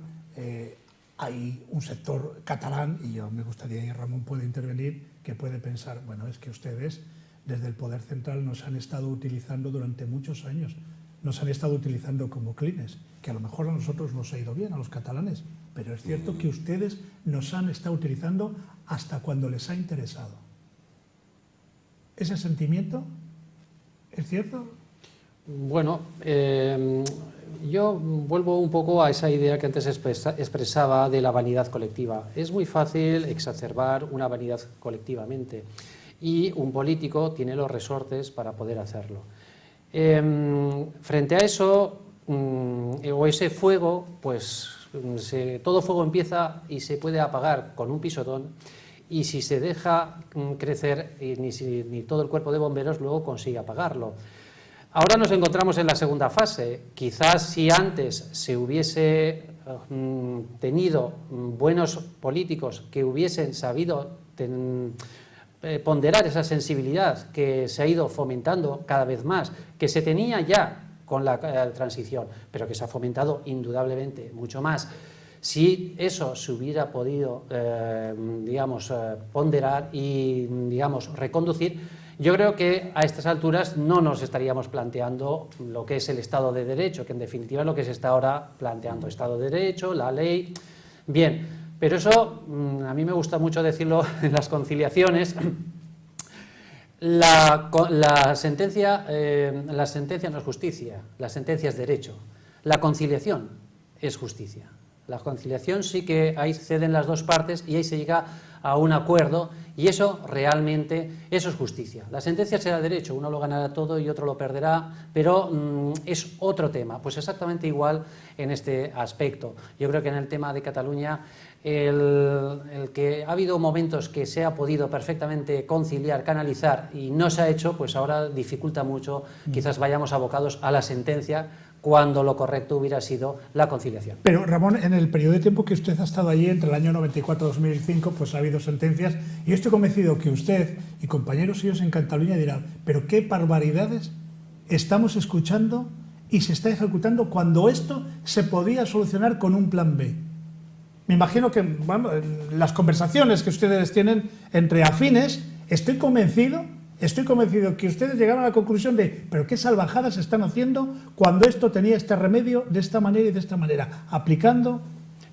[SPEAKER 1] hay un sector catalán, y yo me gustaría que Ramón pueda intervenir, que puede pensar, bueno, es que ustedes desde el Poder Central nos han estado utilizando durante muchos años, nos han estado utilizando como clines, que a lo mejor a nosotros nos ha ido bien, a los catalanes, pero es cierto que ustedes nos han estado utilizando hasta cuando les ha interesado. ¿Ese sentimiento es cierto?
[SPEAKER 2] Bueno, yo vuelvo un poco a esa idea que antes expresaba de la vanidad colectiva. Es muy fácil exacerbar una vanidad colectivamente, y un político tiene los resortes para poder hacerlo. Frente a eso, o ese fuego, pues todo fuego empieza y se puede apagar con un pisotón, y si se deja crecer, ni todo el cuerpo de bomberos luego consigue apagarlo. Ahora nos encontramos en la segunda fase. Quizás si antes se hubiese tenido buenos políticos que hubiesen sabido ponderar esa sensibilidad que se ha ido fomentando cada vez más, que se tenía ya con la transición, pero que se ha fomentado indudablemente mucho más. Si eso se hubiera podido, ponderar y, reconducir, yo creo que a estas alturas no nos estaríamos planteando lo que es el Estado de Derecho, que en definitiva es lo que se está ahora planteando, Estado de Derecho, la ley. Bien, pero eso, a mí me gusta mucho decirlo en las conciliaciones. La sentencia no es justicia, la sentencia es derecho. La conciliación es justicia. La conciliación sí que ahí ceden las dos partes y ahí se llega a un acuerdo, y eso realmente, eso es justicia. La sentencia será derecho, uno lo ganará todo y otro lo perderá, pero es otro tema. Pues exactamente igual en este aspecto. Yo creo que en el tema de Cataluña, el que ha habido momentos que se ha podido perfectamente conciliar, canalizar, y no se ha hecho, pues ahora dificulta mucho, quizás vayamos abocados a la sentencia, cuando lo correcto hubiera sido la conciliación.
[SPEAKER 1] Pero, Ramón, en el periodo de tiempo que usted ha estado allí, entre el año 94 y 2005, pues ha habido sentencias, y yo estoy convencido que usted y compañeros suyos en Cataluña dirán, pero qué barbaridades estamos escuchando y se está ejecutando cuando esto se podía solucionar con un plan B. Me imagino que, bueno, en las conversaciones que ustedes tienen entre afines, estoy convencido que ustedes llegaron a la conclusión de, pero qué salvajadas están haciendo cuando esto tenía este remedio de esta manera y de esta manera, aplicando.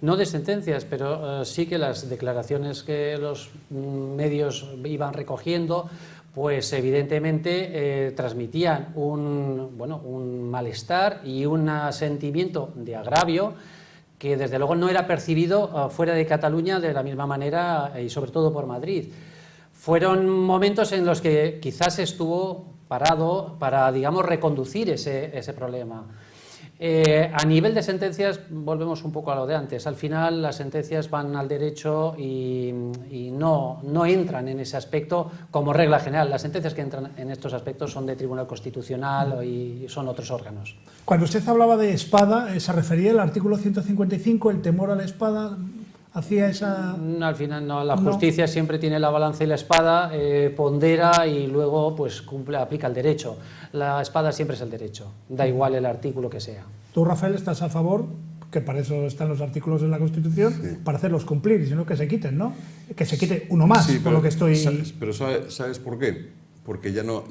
[SPEAKER 2] No de sentencias, pero sí que las declaraciones que los medios iban recogiendo, pues evidentemente transmitían un malestar y un sentimiento de agravio que desde luego no era percibido fuera de Cataluña de la misma manera, y sobre todo por Madrid. Fueron momentos en los que quizás estuvo parado para, reconducir ese problema. A nivel de sentencias, volvemos un poco a lo de antes. Al final, las sentencias van al derecho y no entran en ese aspecto como regla general. Las sentencias que entran en estos aspectos son de Tribunal Constitucional y son otros órganos.
[SPEAKER 1] Cuando usted hablaba de espada, ¿se refería al artículo 155, el temor a la espada? ¿Hacía esa...?
[SPEAKER 2] Al final no, la justicia siempre tiene la balanza y la espada, pondera y luego pues aplica el derecho. La espada siempre es el derecho, da igual el artículo que sea.
[SPEAKER 1] ¿Tú, Rafael, estás a favor, que para eso están los artículos de la Constitución, sí, para hacerlos cumplir, y si no que se quiten, ¿no? Que se quite uno más, sí, por lo que estoy...
[SPEAKER 4] Pero ¿sabes por qué? Porque ya no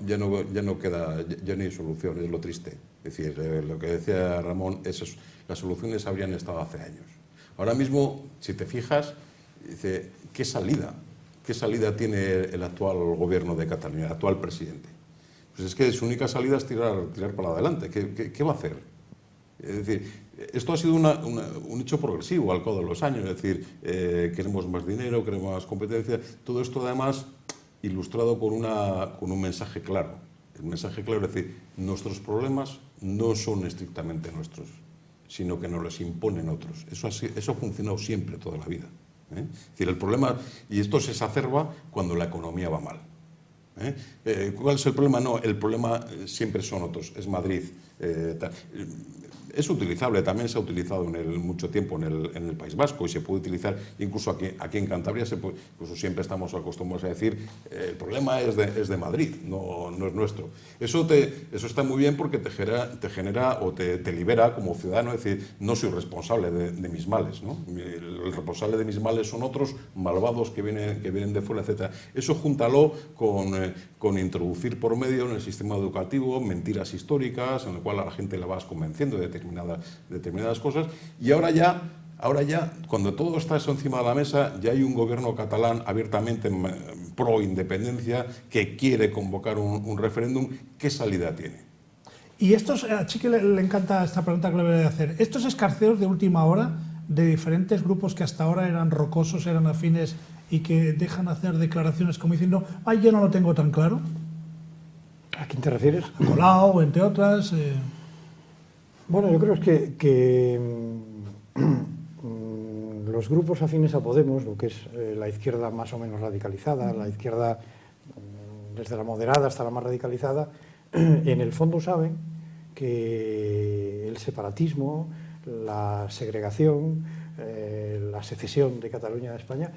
[SPEAKER 4] queda, ya no hay solución, es lo triste. Es decir, lo que decía Ramón, las soluciones habrían estado hace años. Ahora mismo, si te fijas, dice, ¿qué salida tiene el actual gobierno de Cataluña, el actual presidente? Pues es que su única salida es tirar para adelante. ¿Qué va a hacer? Es decir, esto ha sido un hecho progresivo al cabo de los años, es decir, queremos más dinero, queremos más competencia, todo esto además ilustrado con un mensaje claro. El mensaje claro es decir, nuestros problemas no son estrictamente nuestros, sino que nos los imponen otros. Eso ha funcionado siempre, toda la vida. Es decir, el problema, y esto se exacerba cuando la economía va mal. ¿Cuál es el problema? No, el problema siempre son otros, es Madrid. Es utilizable, también se ha utilizado mucho tiempo en el País Vasco y se puede utilizar incluso aquí en Cantabria, incluso siempre estamos acostumbrados a decir el problema es de Madrid, no es nuestro. Eso está muy bien porque te genera o te libera como ciudadano, es decir, no soy responsable de mis males, ¿no? El responsable de mis males son otros malvados que vienen de fuera, etc. Eso júntalo con introducir por medio en el sistema educativo mentiras históricas en el cual a la gente la vas convenciendo de determinadas cosas, y ahora ya, cuando todo está eso encima de la mesa, ya hay un gobierno catalán abiertamente pro independencia que quiere convocar un referéndum. ¿Qué salida tiene?
[SPEAKER 1] Y estos, a Chiqui le encanta esta pregunta que le voy a hacer, estos escarceos de última hora de diferentes grupos que hasta ahora eran rocosos, eran afines y que dejan hacer declaraciones como diciendo, ay, yo no lo tengo tan claro.
[SPEAKER 3] ¿A quién te refieres?
[SPEAKER 1] A Colau, entre otras.
[SPEAKER 3] Bueno, yo creo que los grupos afines a Podemos, lo que es la izquierda más o menos radicalizada, la izquierda desde la moderada hasta la más radicalizada, en el fondo saben que el separatismo, la segregación, la secesión de Cataluña de España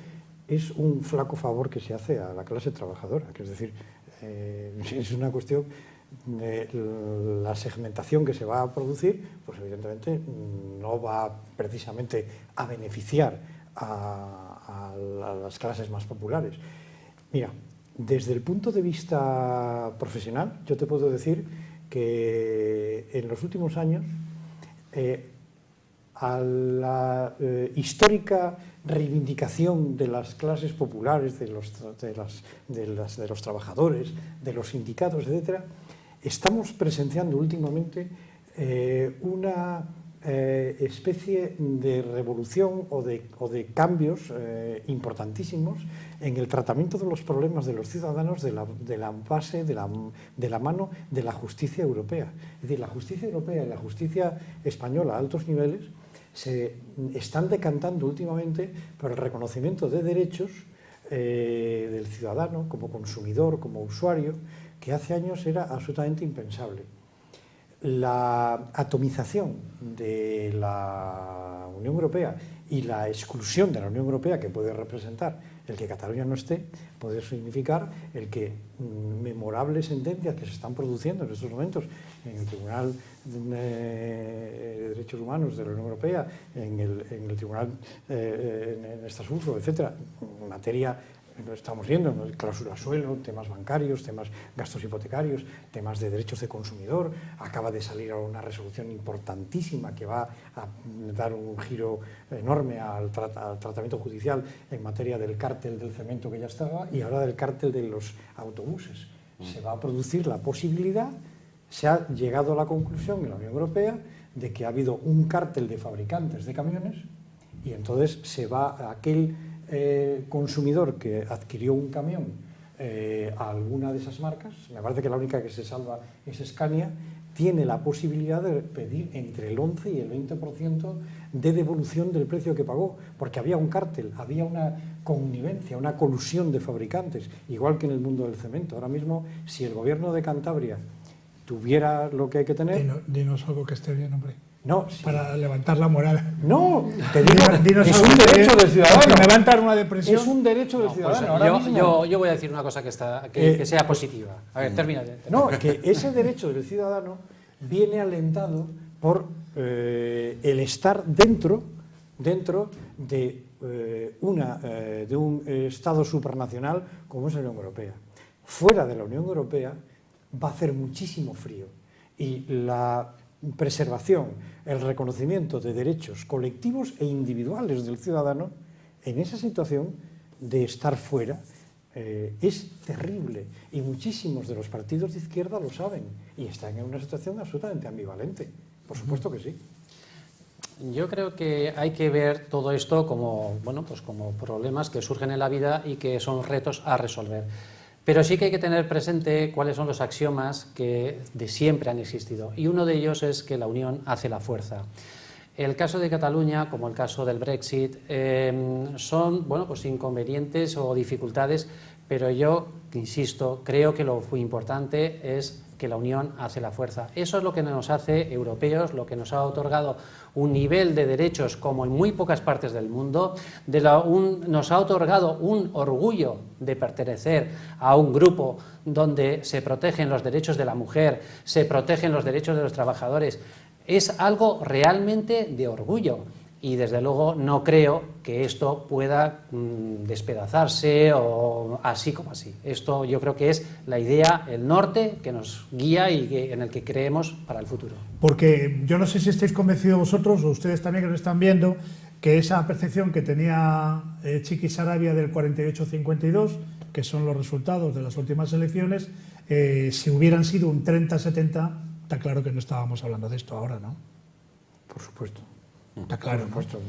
[SPEAKER 3] es un flaco favor que se hace a la clase trabajadora, que es decir, es una cuestión de la segmentación que se va a producir, pues evidentemente no va precisamente a beneficiar a las clases más populares. Mira, desde el punto de vista profesional, yo te puedo decir que en los últimos años a la histórica reivindicación de las clases populares, de los trabajadores, de los sindicatos, etcétera, estamos presenciando últimamente una especie de revolución o de cambios importantísimos en el tratamiento de los problemas de los ciudadanos de la base, de la mano de la justicia europea. Es decir, la justicia europea y la justicia española a altos niveles se están decantando últimamente por el reconocimiento de derechos del ciudadano como consumidor, como usuario, que hace años era absolutamente impensable. La atomización de la Unión Europea y la exclusión de la Unión Europea que puede representar el que Cataluña no esté, puede significar el que memorables sentencias que se están produciendo en estos momentos en el Tribunal de Derechos Humanos de la Unión Europea, en el Tribunal en Estrasburgo, etcétera, en materia, lo estamos viendo, cláusula suelo, temas bancarios, temas gastos hipotecarios, temas de derechos de consumidor. Acaba de salir una resolución importantísima que va a dar un giro enorme al tratamiento judicial en materia del cártel del cemento que ya estaba y ahora del cártel de los autobuses. Se va a producir la posibilidad, se ha llegado a la conclusión en la Unión Europea de que ha habido un cártel de fabricantes de camiones y entonces se va a aquel consumidor que adquirió un camión a alguna de esas marcas, me parece que la única que se salva es Scania, tiene la posibilidad de pedir entre el 11 y el 20% de devolución del precio que pagó, porque había un cártel, había una connivencia, una colusión de fabricantes, igual que en el mundo del cemento. Ahora mismo, si el gobierno de Cantabria tuviera lo que hay que tener...
[SPEAKER 1] Dinos algo que esté bien, hombre.
[SPEAKER 3] No, sí.
[SPEAKER 1] Para levantar la moral.
[SPEAKER 3] No, te digo,
[SPEAKER 1] dinos
[SPEAKER 3] es
[SPEAKER 1] algo
[SPEAKER 3] un derecho del ciudadano.
[SPEAKER 1] Levantar una depresión.
[SPEAKER 3] Es un derecho del ciudadano.
[SPEAKER 2] Pues,
[SPEAKER 3] ahora mismo,
[SPEAKER 2] yo voy a decir una cosa que sea positiva. A ver, termina.
[SPEAKER 3] No, que ese derecho del ciudadano viene alentado por el estar dentro de un Estado supranacional como es la Unión Europea. Fuera de la Unión Europea va a hacer muchísimo frío y la preservación, el reconocimiento de derechos colectivos e individuales del ciudadano en esa situación de estar fuera es terrible y muchísimos de los partidos de izquierda lo saben y están en una situación absolutamente ambivalente, por supuesto que sí.
[SPEAKER 2] Yo creo que hay que ver todo esto como, bueno, pues como problemas que surgen en la vida y que son retos a resolver. Pero sí que hay que tener presente cuáles son los axiomas que de siempre han existido. Y uno de ellos es que la unión hace la fuerza. El caso de Cataluña, como el caso del Brexit, son, bueno, pues inconvenientes o dificultades, pero yo, insisto, creo que lo muy importante es que la unión hace la fuerza. Eso es lo que nos hace europeos, lo que nos ha otorgado un nivel de derechos como en muy pocas partes del mundo, nos ha otorgado un orgullo de pertenecer a un grupo donde se protegen los derechos de la mujer, se protegen los derechos de los trabajadores. Es algo realmente de orgullo. Y desde luego no creo que esto pueda despedazarse o así como así. Esto yo creo que es la idea, el norte que nos guía y en el que creemos para el futuro.
[SPEAKER 1] Porque yo no sé si estáis convencidos vosotros o ustedes también que lo están viendo, que esa percepción que tenía Chiqui Sarabia del 48-52, que son los resultados de las últimas elecciones, si hubieran sido un 30-70, está claro que no estábamos hablando de esto ahora, ¿no?
[SPEAKER 3] Por supuesto.
[SPEAKER 1] Está claro,
[SPEAKER 3] por supuesto.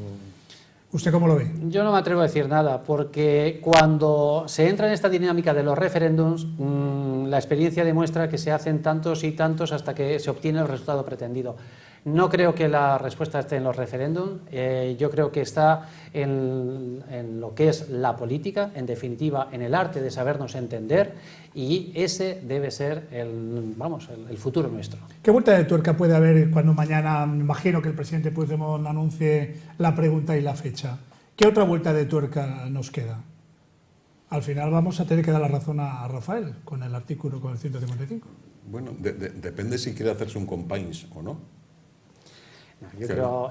[SPEAKER 1] ¿Usted cómo lo ve?
[SPEAKER 2] Yo no me atrevo a decir nada, porque cuando se entra en esta dinámica de los referéndums, la experiencia demuestra que se hacen tantos y tantos hasta que se obtiene el resultado pretendido. No creo que la respuesta esté en los referéndums, yo creo que está en lo que es la política, en definitiva, en el arte de sabernos entender, y ese debe ser el futuro nuestro.
[SPEAKER 1] ¿Qué vuelta de tuerca puede haber cuando mañana, me imagino que el presidente Puigdemont anuncie la pregunta y la fecha? ¿Qué otra vuelta de tuerca nos queda? Al final vamos a tener que dar la razón a Rafael con el artículo, con el 155.
[SPEAKER 4] Bueno, depende si quiere hacerse un compains o no.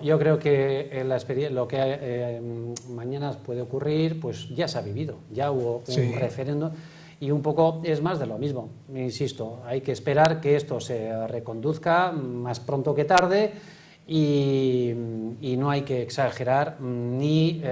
[SPEAKER 2] Yo creo que lo que mañana puede ocurrir, pues ya se ha vivido, ya hubo un referéndum y un poco es más de lo mismo. Insisto, hay que esperar que esto se reconduzca más pronto que tarde y no hay que exagerar ni,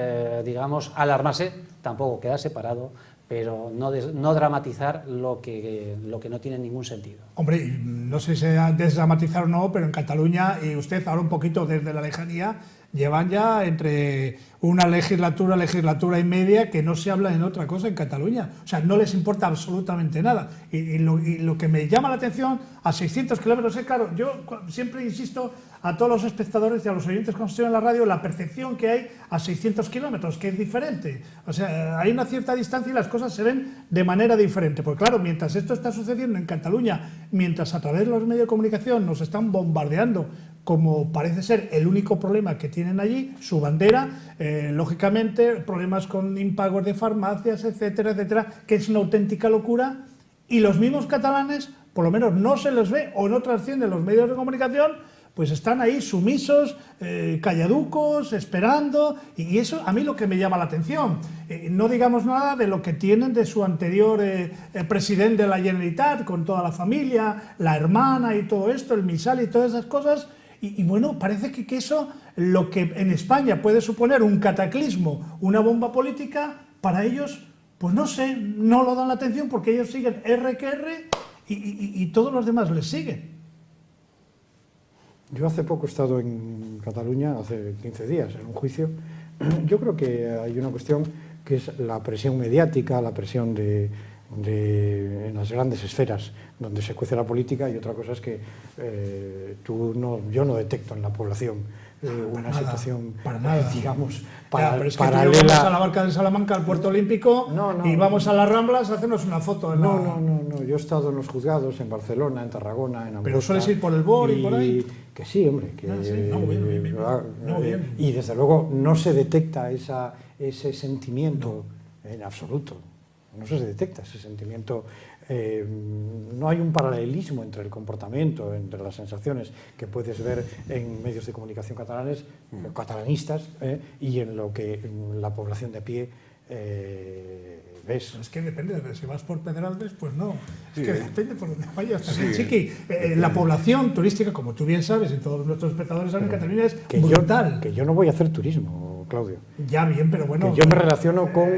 [SPEAKER 2] digamos, alarmarse, tampoco quedarse parado, pero no dramatizar lo que no tiene ningún sentido.
[SPEAKER 1] Hombre, no sé si desdramatizar o no, pero en Cataluña, y usted ahora un poquito desde la lejanía, llevan ya entre una legislatura y media que no se habla en otra cosa en Cataluña. O sea, no les importa absolutamente nada. Y lo que me llama la atención, a 600 kilómetros, claro, yo siempre insisto a todos los espectadores y a los oyentes cuando estoy en la radio, la percepción que hay a 600 kilómetros, que es diferente. O sea, hay una cierta distancia y las cosas se ven de manera diferente. Porque claro, mientras esto está sucediendo en Cataluña, mientras a través de los medios de comunicación nos están bombardeando, como parece ser el único problema que tienen allí, su bandera, lógicamente problemas con impagos de farmacias, etcétera, etcétera, que es una auténtica locura, y los mismos catalanes, por lo menos no se les ve o no trascienden los medios de comunicación, pues están ahí sumisos, calladucos, esperando, y eso a mí lo que me llama la atención. No digamos nada de lo que tienen de su anterior presidente de la Generalitat, con toda la familia, la hermana y todo esto, el misal y todas esas cosas. Y bueno, parece que eso, lo que en España puede suponer un cataclismo, una bomba política, para ellos, pues no sé, no lo dan la atención porque ellos siguen R que R y todos los demás les siguen.
[SPEAKER 3] Yo hace poco he estado en Cataluña, hace 15 días, en un juicio. Yo creo que hay una cuestión que es la presión mediática, la presión en las grandes esferas donde se cuece la política, y otra cosa es que yo no detecto en la población una situación, digamos,
[SPEAKER 1] pero es que
[SPEAKER 3] paralela.
[SPEAKER 1] vamos a la barca de Salamanca, al Puerto Olímpico, y vamos a las Ramblas a hacernos una foto.
[SPEAKER 3] No, yo he estado en los juzgados en Barcelona, en Tarragona, en Amposta.
[SPEAKER 1] Pero sueles ir por el BOR y por ahí.
[SPEAKER 3] Que sí, hombre.
[SPEAKER 1] Bien.
[SPEAKER 3] Y desde luego no se detecta ese sentimiento en absoluto. No se detecta ese sentimiento. No hay un paralelismo entre el comportamiento, entre las sensaciones que puedes ver en medios de comunicación catalanistas, y en lo que la población de a pie ves.
[SPEAKER 1] Es que depende, si vas por Pedralbes, pues no. Es que depende por donde vayas.
[SPEAKER 4] Sí.
[SPEAKER 1] Chiqui, la población turística, como tú bien sabes, y todos nuestros espectadores saben, Cataluña es brutal.
[SPEAKER 3] Que yo no voy a hacer turismo, Claudio.
[SPEAKER 1] Ya bien, pero bueno...
[SPEAKER 3] Que yo me relaciono con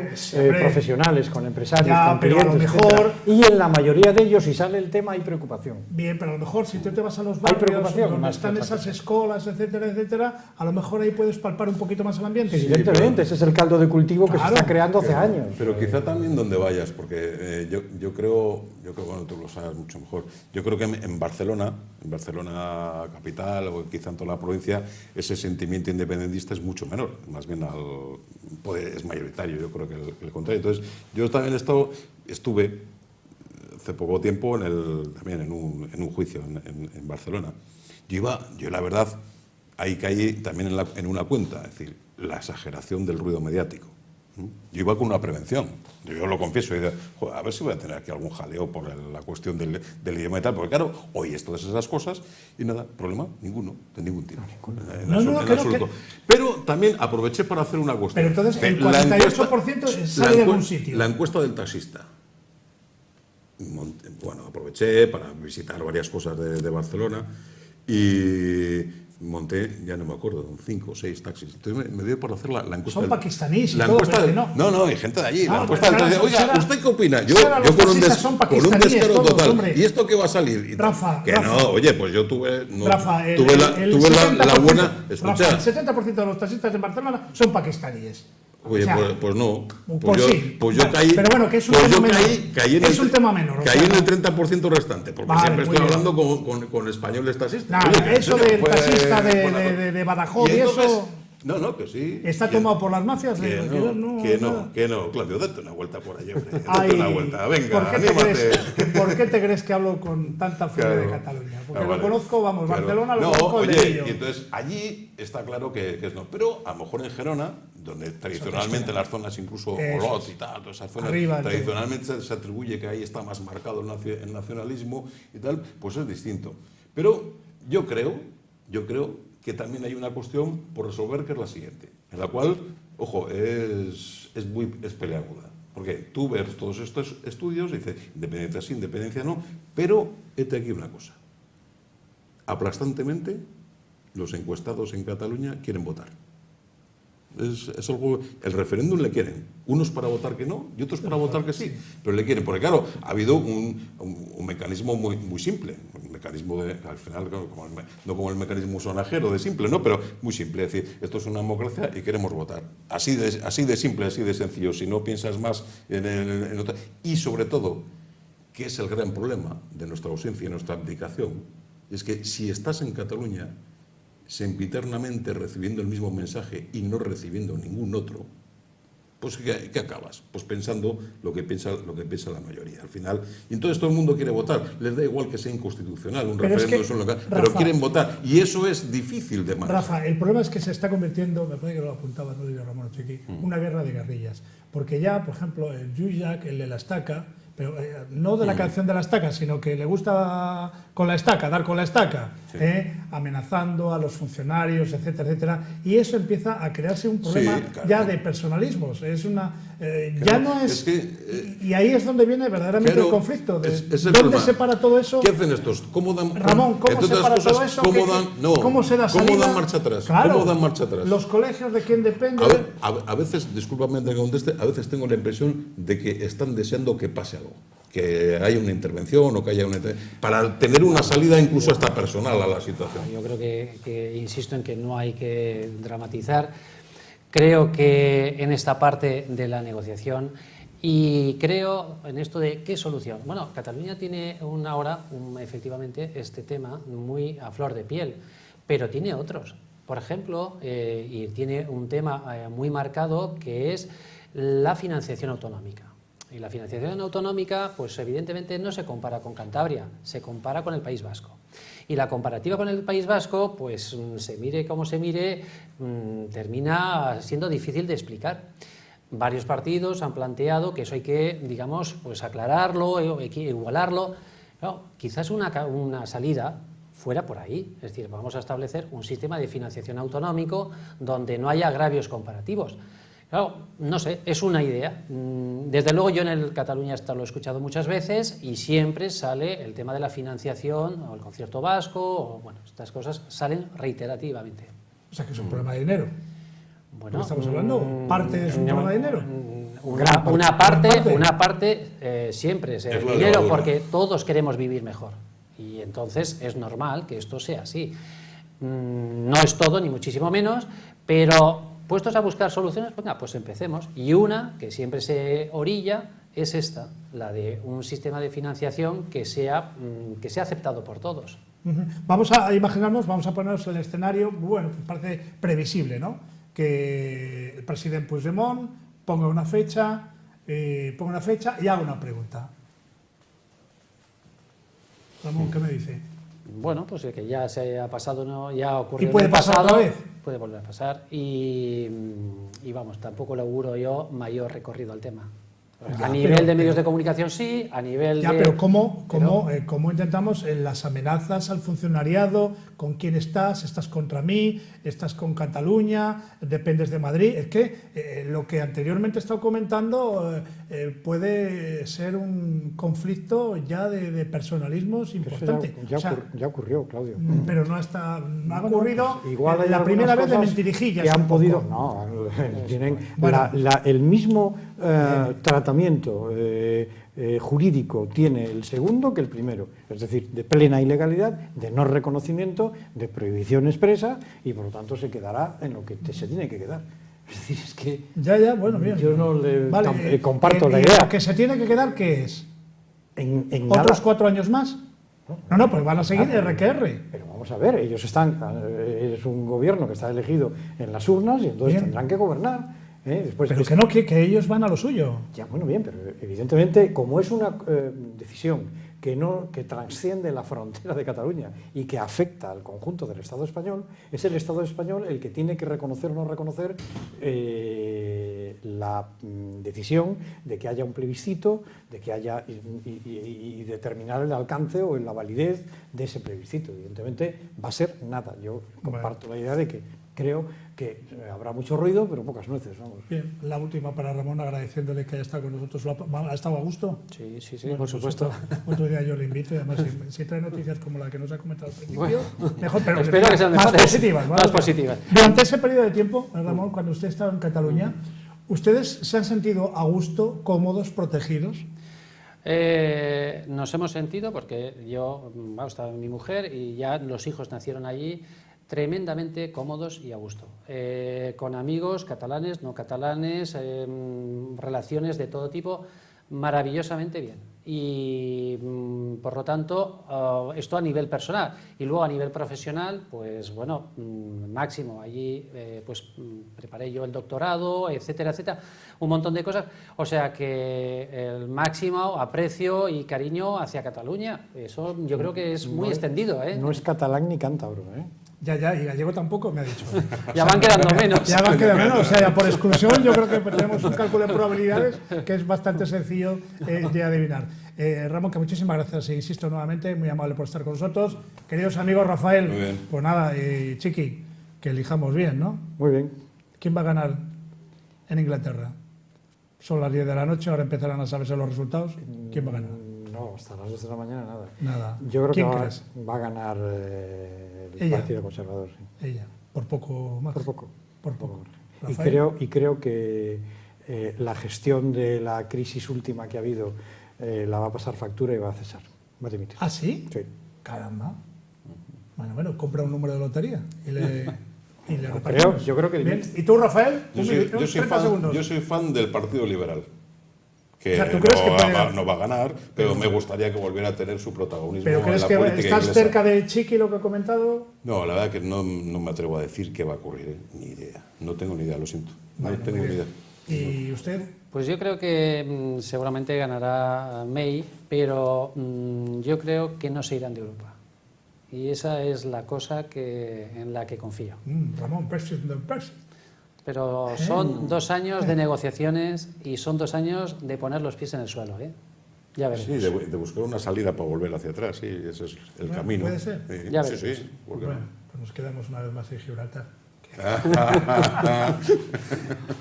[SPEAKER 3] profesionales, con empresarios,
[SPEAKER 1] ya,
[SPEAKER 3] con
[SPEAKER 1] pero a lo
[SPEAKER 3] clientes,
[SPEAKER 1] mejor...
[SPEAKER 3] etcétera. Y en la mayoría de ellos, si sale el tema, hay preocupación.
[SPEAKER 1] Bien, pero a lo mejor si tú te vas a los
[SPEAKER 3] Hay
[SPEAKER 1] barrios
[SPEAKER 3] preocupación
[SPEAKER 1] donde
[SPEAKER 3] más que
[SPEAKER 1] están
[SPEAKER 3] otra
[SPEAKER 1] esas
[SPEAKER 3] cosa.
[SPEAKER 1] escuelas, etcétera, etcétera, a lo mejor ahí puedes palpar un poquito más el ambiente.
[SPEAKER 3] Evidentemente, ese es el caldo de cultivo que se
[SPEAKER 1] Claro.
[SPEAKER 3] está creando hace años.
[SPEAKER 4] Pero quizá también donde vayas, porque yo creo, bueno, tú lo sabes mucho mejor, yo creo que en Barcelona capital o quizá en toda la provincia, ese sentimiento independentista es mucho menor, más bien es mayoritario, yo creo que el contrario. Entonces, yo también estuve hace poco tiempo también en un juicio en Barcelona. Yo la verdad, ahí caí también en una cuenta, es decir, la exageración del ruido mediático. Yo iba con una prevención, yo lo confieso, y digo, joder, a ver si voy a tener aquí algún jaleo por la cuestión del idioma y tal, porque claro, oyes todas esas cosas y nada, problema ninguno, de ningún tipo, en absoluto. Pero también aproveché para hacer una cuestión.
[SPEAKER 1] Pero entonces el 48% sale de algún sitio.
[SPEAKER 4] La encuesta del taxista. Bueno, aproveché para visitar varias cosas de Barcelona y monté, ya no me acuerdo, 5 o 6 taxis. Entonces me dio por hacer la encuesta.
[SPEAKER 1] Son pakistaníes y
[SPEAKER 4] la
[SPEAKER 1] todo,
[SPEAKER 4] encuesta
[SPEAKER 1] pero
[SPEAKER 4] no, hay gente de allí. La encuesta
[SPEAKER 1] pues,
[SPEAKER 4] del taxi. Oiga,
[SPEAKER 1] será,
[SPEAKER 4] ¿usted qué opina? Yo
[SPEAKER 1] los
[SPEAKER 4] con un
[SPEAKER 1] taxistas
[SPEAKER 4] descaro
[SPEAKER 1] todos,
[SPEAKER 4] total.
[SPEAKER 1] hombre.
[SPEAKER 4] ¿Y esto qué va a salir? Y
[SPEAKER 1] Rafa,
[SPEAKER 4] no, oye, pues yo tuve
[SPEAKER 1] la
[SPEAKER 4] buena. Escucha.
[SPEAKER 1] Rafa, el 70% de los taxistas en Barcelona son pakistaníes.
[SPEAKER 4] Oye,
[SPEAKER 1] O sea,
[SPEAKER 4] pues no.
[SPEAKER 1] sí.
[SPEAKER 4] Pues yo caí.
[SPEAKER 1] Pero bueno, que es un
[SPEAKER 4] pues
[SPEAKER 1] tema
[SPEAKER 4] yo
[SPEAKER 1] menor.
[SPEAKER 4] caí en
[SPEAKER 1] Es un tema menor.
[SPEAKER 4] Caí en el 30% restante, porque
[SPEAKER 1] Vale,
[SPEAKER 4] siempre
[SPEAKER 1] muy
[SPEAKER 4] estoy
[SPEAKER 1] bien.
[SPEAKER 4] hablando con españoles taxistas.
[SPEAKER 1] Nada,
[SPEAKER 4] Oye, que
[SPEAKER 1] eso
[SPEAKER 4] en serio,
[SPEAKER 1] del taxista de Badajoz y
[SPEAKER 4] entonces,
[SPEAKER 1] eso
[SPEAKER 4] No, que sí.
[SPEAKER 1] está tomado por las mafias.
[SPEAKER 4] Que no, Claudio, date una vuelta por allí, hombre. Date
[SPEAKER 1] Ay,
[SPEAKER 4] una vuelta, venga,
[SPEAKER 1] ¿por qué te crees que hablo con tanta fe de Cataluña? Porque lo conozco, vamos,
[SPEAKER 4] claro.
[SPEAKER 1] Barcelona lo conozco el dedillo.
[SPEAKER 4] Y entonces allí está claro que es no. Pero a lo mejor en Gerona, donde tradicionalmente las zonas, incluso Olot y tal, todas esas zonas,
[SPEAKER 1] arriba,
[SPEAKER 4] tradicionalmente se atribuye que ahí está más marcado el nacionalismo y tal, pues es distinto. Pero yo creo que también hay una cuestión por resolver, que es la siguiente, en la cual, ojo, es peleaguda. Porque tú ves todos estos estudios y dices, independencia sí, independencia no, pero hete aquí una cosa. Aplastantemente, los encuestados en Cataluña quieren votar. Es algo, el referéndum le quieren, unos para votar que no y otros para votar que sí, pero le quieren, porque claro, ha habido un mecanismo muy simple, un mecanismo al final, no como el mecanismo sonajero de simple, no, pero muy simple, es decir, esto es una democracia y queremos votar, así de simple, así de sencillo, si no piensas más en otra, y sobre todo, que es el gran problema de nuestra ausencia y nuestra abdicación, es que si estás en Cataluña sempiternamente recibiendo el mismo mensaje y no recibiendo ningún otro, pues ¿qué acabas? Pues pensando lo que piensa la mayoría al final. Y entonces todo el mundo quiere votar. Les da igual que sea inconstitucional, un referéndum local, pero quieren votar. Y eso es difícil de manejar.
[SPEAKER 1] Rafa, el problema es que se está convirtiendo, me parece que lo apuntaba Rodrigo Ramón Chiqui, una guerra de guerrillas. Porque ya, por ejemplo, el Llullac, el de la estaca, pero no de la canción de la estaca, sino que le gusta con la estaca, dar con la estaca, sí. Amenazando a los funcionarios, etcétera, etcétera, y eso empieza a crearse un problema ya de personalismos. Es una, ya no es, y ahí es donde viene verdaderamente el conflicto. ¿Dónde se para todo eso?
[SPEAKER 4] ¿Qué hacen estos? ¿Cómo dan,
[SPEAKER 1] Ramón, ¿cómo se para todo eso? ¿Cómo se da salida?
[SPEAKER 4] ¿Cómo dan marcha atrás?
[SPEAKER 1] Claro,
[SPEAKER 4] ¿Cómo dan marcha atrás?
[SPEAKER 1] Los colegios de quién depende.
[SPEAKER 4] A veces, discúlpame que conteste, a veces tengo la impresión de que están deseando que pase algo, que haya una intervención o que haya para tener una salida incluso hasta personal a la situación.
[SPEAKER 2] Yo creo que insisto en que no hay que dramatizar. Creo que en esta parte de la negociación, y creo en esto de qué solución. Bueno, Cataluña tiene ahora efectivamente este tema muy a flor de piel, pero tiene otros. Por ejemplo, y tiene un tema muy marcado, que es la financiación autonómica. Y la financiación autonómica, pues evidentemente no se compara con Cantabria, se compara con el País Vasco. Y la comparativa con el País Vasco, pues se mire como se mire, termina siendo difícil de explicar. Varios partidos han planteado que eso hay que, digamos, pues aclararlo, hay que igualarlo. No, quizás una salida fuera por ahí, es decir, vamos a establecer un sistema de financiación autonómico donde no haya agravios comparativos. Claro, no sé, es una idea. Desde luego yo en el Cataluña lo he escuchado muchas veces y siempre sale el tema de la financiación o el concierto vasco, o bueno, estas cosas salen reiterativamente.
[SPEAKER 1] O sea que es un problema de dinero. ¿De qué estamos hablando? ¿Parte de su programa de dinero?
[SPEAKER 2] Una parte siempre es el
[SPEAKER 4] Es la
[SPEAKER 2] dinero,
[SPEAKER 4] levadura.
[SPEAKER 2] porque todos queremos vivir mejor. Y entonces es normal que esto sea así. No es todo, ni muchísimo menos, pero puestos a buscar soluciones, venga, pues empecemos. Y una que siempre se orilla es esta, la de un sistema de financiación que sea aceptado por todos.
[SPEAKER 1] Vamos a imaginarnos, vamos a ponernos el escenario, bueno, parece previsible, ¿no? Que el presidente Puigdemont ponga una fecha y haga una pregunta. Ramón, ¿qué me dice?
[SPEAKER 2] Bueno, pues que ya se ha pasado, ¿no? Ya ha ocurrido
[SPEAKER 1] ¿Y puede
[SPEAKER 2] en el
[SPEAKER 1] pasar
[SPEAKER 2] pasado,
[SPEAKER 1] otra vez?
[SPEAKER 2] puede volver a pasar y vamos, tampoco le auguro yo mayor recorrido al tema.
[SPEAKER 1] Ya,
[SPEAKER 2] A nivel
[SPEAKER 1] pero-
[SPEAKER 2] de medios de comunicación sí, a nivel
[SPEAKER 1] Ya,
[SPEAKER 2] de...
[SPEAKER 1] pero ¿cómo intentamos las amenazas al funcionariado? ¿Con quién estás? ¿Estás contra mí? ¿Estás con Cataluña? ¿Dependes de Madrid? Es que lo que anteriormente he estado comentando puede ser un conflicto ya de personalismos
[SPEAKER 3] Eso
[SPEAKER 1] importante.
[SPEAKER 3] ya
[SPEAKER 1] O sea,
[SPEAKER 3] ya ocurrió, Claudio.
[SPEAKER 1] pero no ha ocurrido
[SPEAKER 3] Pues igual hay
[SPEAKER 1] la primera vez
[SPEAKER 3] algunas
[SPEAKER 1] de
[SPEAKER 3] cosas
[SPEAKER 1] mentirijillas.
[SPEAKER 3] que han
[SPEAKER 1] un poco.
[SPEAKER 3] podido. No, tienen
[SPEAKER 1] Bueno.
[SPEAKER 3] el mismo tratamiento jurídico tiene el segundo que el primero, es decir, de plena ilegalidad, de no reconocimiento, de prohibición expresa y por lo tanto se quedará en lo que se tiene que quedar. Es decir, es que
[SPEAKER 1] Ya, bueno, bien.
[SPEAKER 3] yo no le
[SPEAKER 1] Vale,
[SPEAKER 3] comparto la
[SPEAKER 1] ¿y
[SPEAKER 3] idea.
[SPEAKER 1] lo que se tiene que quedar qué es?
[SPEAKER 3] En
[SPEAKER 1] ¿Otros
[SPEAKER 3] nada.
[SPEAKER 1] 4 años más? No, pues van a seguir RQR.
[SPEAKER 3] Pero vamos a ver, ellos es un gobierno que está elegido en las urnas y entonces
[SPEAKER 1] Bien.
[SPEAKER 3] tendrán que gobernar. Después,
[SPEAKER 1] Pero que no, que ellos van a lo suyo.
[SPEAKER 3] Ya, bueno, bien, pero evidentemente, como es una decisión que trasciende la frontera de Cataluña y que afecta al conjunto del Estado español, es el Estado español el que tiene que reconocer o no reconocer la decisión de que haya un plebiscito, de que haya y determinar el alcance o la validez de ese plebiscito. Evidentemente va a ser nada. Yo comparto la idea de que creo que habrá mucho ruido, pero pocas nueces. Vamos.
[SPEAKER 1] Bien, la última para Ramón, agradeciéndole que haya estado con nosotros. ¿Ha estado a gusto?
[SPEAKER 2] Sí,
[SPEAKER 1] Bueno,
[SPEAKER 2] por
[SPEAKER 1] pues
[SPEAKER 2] supuesto.
[SPEAKER 1] otro día yo le invito y además si trae noticias como la que nos ha comentado al principio, mejor, pero
[SPEAKER 2] Espero que sean
[SPEAKER 1] más
[SPEAKER 2] mejores,
[SPEAKER 1] positivas.
[SPEAKER 2] más positivas.
[SPEAKER 1] Durante ese periodo de tiempo, Ramón, cuando usted estaba en Cataluña, ¿ustedes se han sentido a gusto, cómodos, protegidos?
[SPEAKER 2] Nos hemos sentido, porque yo estaba mi mujer y ya los hijos nacieron allí, tremendamente cómodos y a gusto. Con amigos catalanes, no catalanes, relaciones de todo tipo, maravillosamente bien. Y por lo tanto, esto a nivel personal. Y luego a nivel profesional, pues bueno, máximo. Allí preparé yo el doctorado, etcétera, etcétera, un montón de cosas. O sea que el máximo aprecio y cariño hacia Cataluña, eso yo creo que es muy extendido.
[SPEAKER 3] No es catalán ni cántabro, ¿eh?
[SPEAKER 1] Ya, y gallego tampoco, me ha dicho.
[SPEAKER 2] Ya van quedando menos.
[SPEAKER 1] Ya van quedando menos, o sea, ya por exclusión yo creo que tenemos un cálculo de probabilidades que es bastante sencillo de adivinar. Ramón, que muchísimas gracias, e insisto nuevamente, muy amable por estar con nosotros. Queridos amigos, Rafael,
[SPEAKER 4] Muy bien.
[SPEAKER 1] pues nada, Chiqui, que elijamos bien, ¿no?
[SPEAKER 3] Muy bien.
[SPEAKER 1] ¿Quién va a ganar en Inglaterra? Son las 10 de la noche, ahora empezarán a saberse los resultados. ¿Quién va a ganar?
[SPEAKER 3] No, hasta las 2 de la mañana nada.
[SPEAKER 1] Nada.
[SPEAKER 3] Yo creo que
[SPEAKER 1] ¿Quién crees?
[SPEAKER 3] va a ganar el
[SPEAKER 1] Ella.
[SPEAKER 3] Partido Conservador. Sí.
[SPEAKER 1] Ella, por poco más.
[SPEAKER 3] Por poco.
[SPEAKER 1] Por poco.
[SPEAKER 3] Y
[SPEAKER 1] Rafael.
[SPEAKER 3] creo que la gestión de la crisis última que ha habido la va a pasar factura y va a cesar. Va a dimitir.
[SPEAKER 1] ¿Ah, sí?
[SPEAKER 3] Sí.
[SPEAKER 1] Caramba. Bueno, compra un número de lotería y le
[SPEAKER 3] Yo
[SPEAKER 1] repartimos.
[SPEAKER 3] creo que
[SPEAKER 1] Bien. ¿Y tú, Rafael?
[SPEAKER 4] Yo
[SPEAKER 1] Un
[SPEAKER 4] soy,
[SPEAKER 1] minuto,
[SPEAKER 4] yo soy
[SPEAKER 1] 30 segundos.
[SPEAKER 4] yo soy fan del Partido Liberal. Que,
[SPEAKER 1] O sea, ¿tú crees que puede-
[SPEAKER 4] no va a ganar, pero me gustaría que volviera a tener su protagonismo
[SPEAKER 1] ¿Pero
[SPEAKER 4] en
[SPEAKER 1] crees
[SPEAKER 4] la
[SPEAKER 1] que
[SPEAKER 4] política
[SPEAKER 1] estás
[SPEAKER 4] inglesa.
[SPEAKER 1] cerca de Chiqui, lo que ha comentado?
[SPEAKER 4] No, la verdad que no me atrevo a decir qué va a ocurrir, ni idea. No tengo ni idea, lo siento. No tengo
[SPEAKER 1] muy
[SPEAKER 4] ni idea.
[SPEAKER 1] bien. ¿Y usted?
[SPEAKER 2] Pues yo creo que seguramente ganará May, pero yo creo que no se irán de Europa. Y esa es la cosa en la que confío.
[SPEAKER 1] Ramón, presidente.
[SPEAKER 2] Pero son 2 años de negociaciones y son 2 años de poner los pies en el suelo, ¿eh? Ya veremos.
[SPEAKER 4] Sí, de buscar una salida para volver hacia atrás, sí, ese es el
[SPEAKER 1] Bueno,
[SPEAKER 4] camino.
[SPEAKER 1] puede ser.
[SPEAKER 4] Sí,
[SPEAKER 2] Ya
[SPEAKER 4] sí,
[SPEAKER 2] veremos.
[SPEAKER 4] sí, ¿por qué no?
[SPEAKER 1] Bueno, pues nos quedamos una vez más en Gibraltar.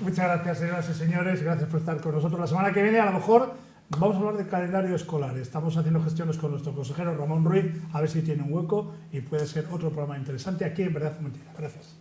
[SPEAKER 1] Muchas gracias, señoras y señores. Gracias por estar con nosotros. La semana que viene, a lo mejor, vamos a hablar del calendario escolar. Estamos haciendo gestiones con nuestro consejero Ramón Ruiz, a ver si tiene un hueco y puede ser otro programa interesante aquí en Verdad o Mentira. Gracias.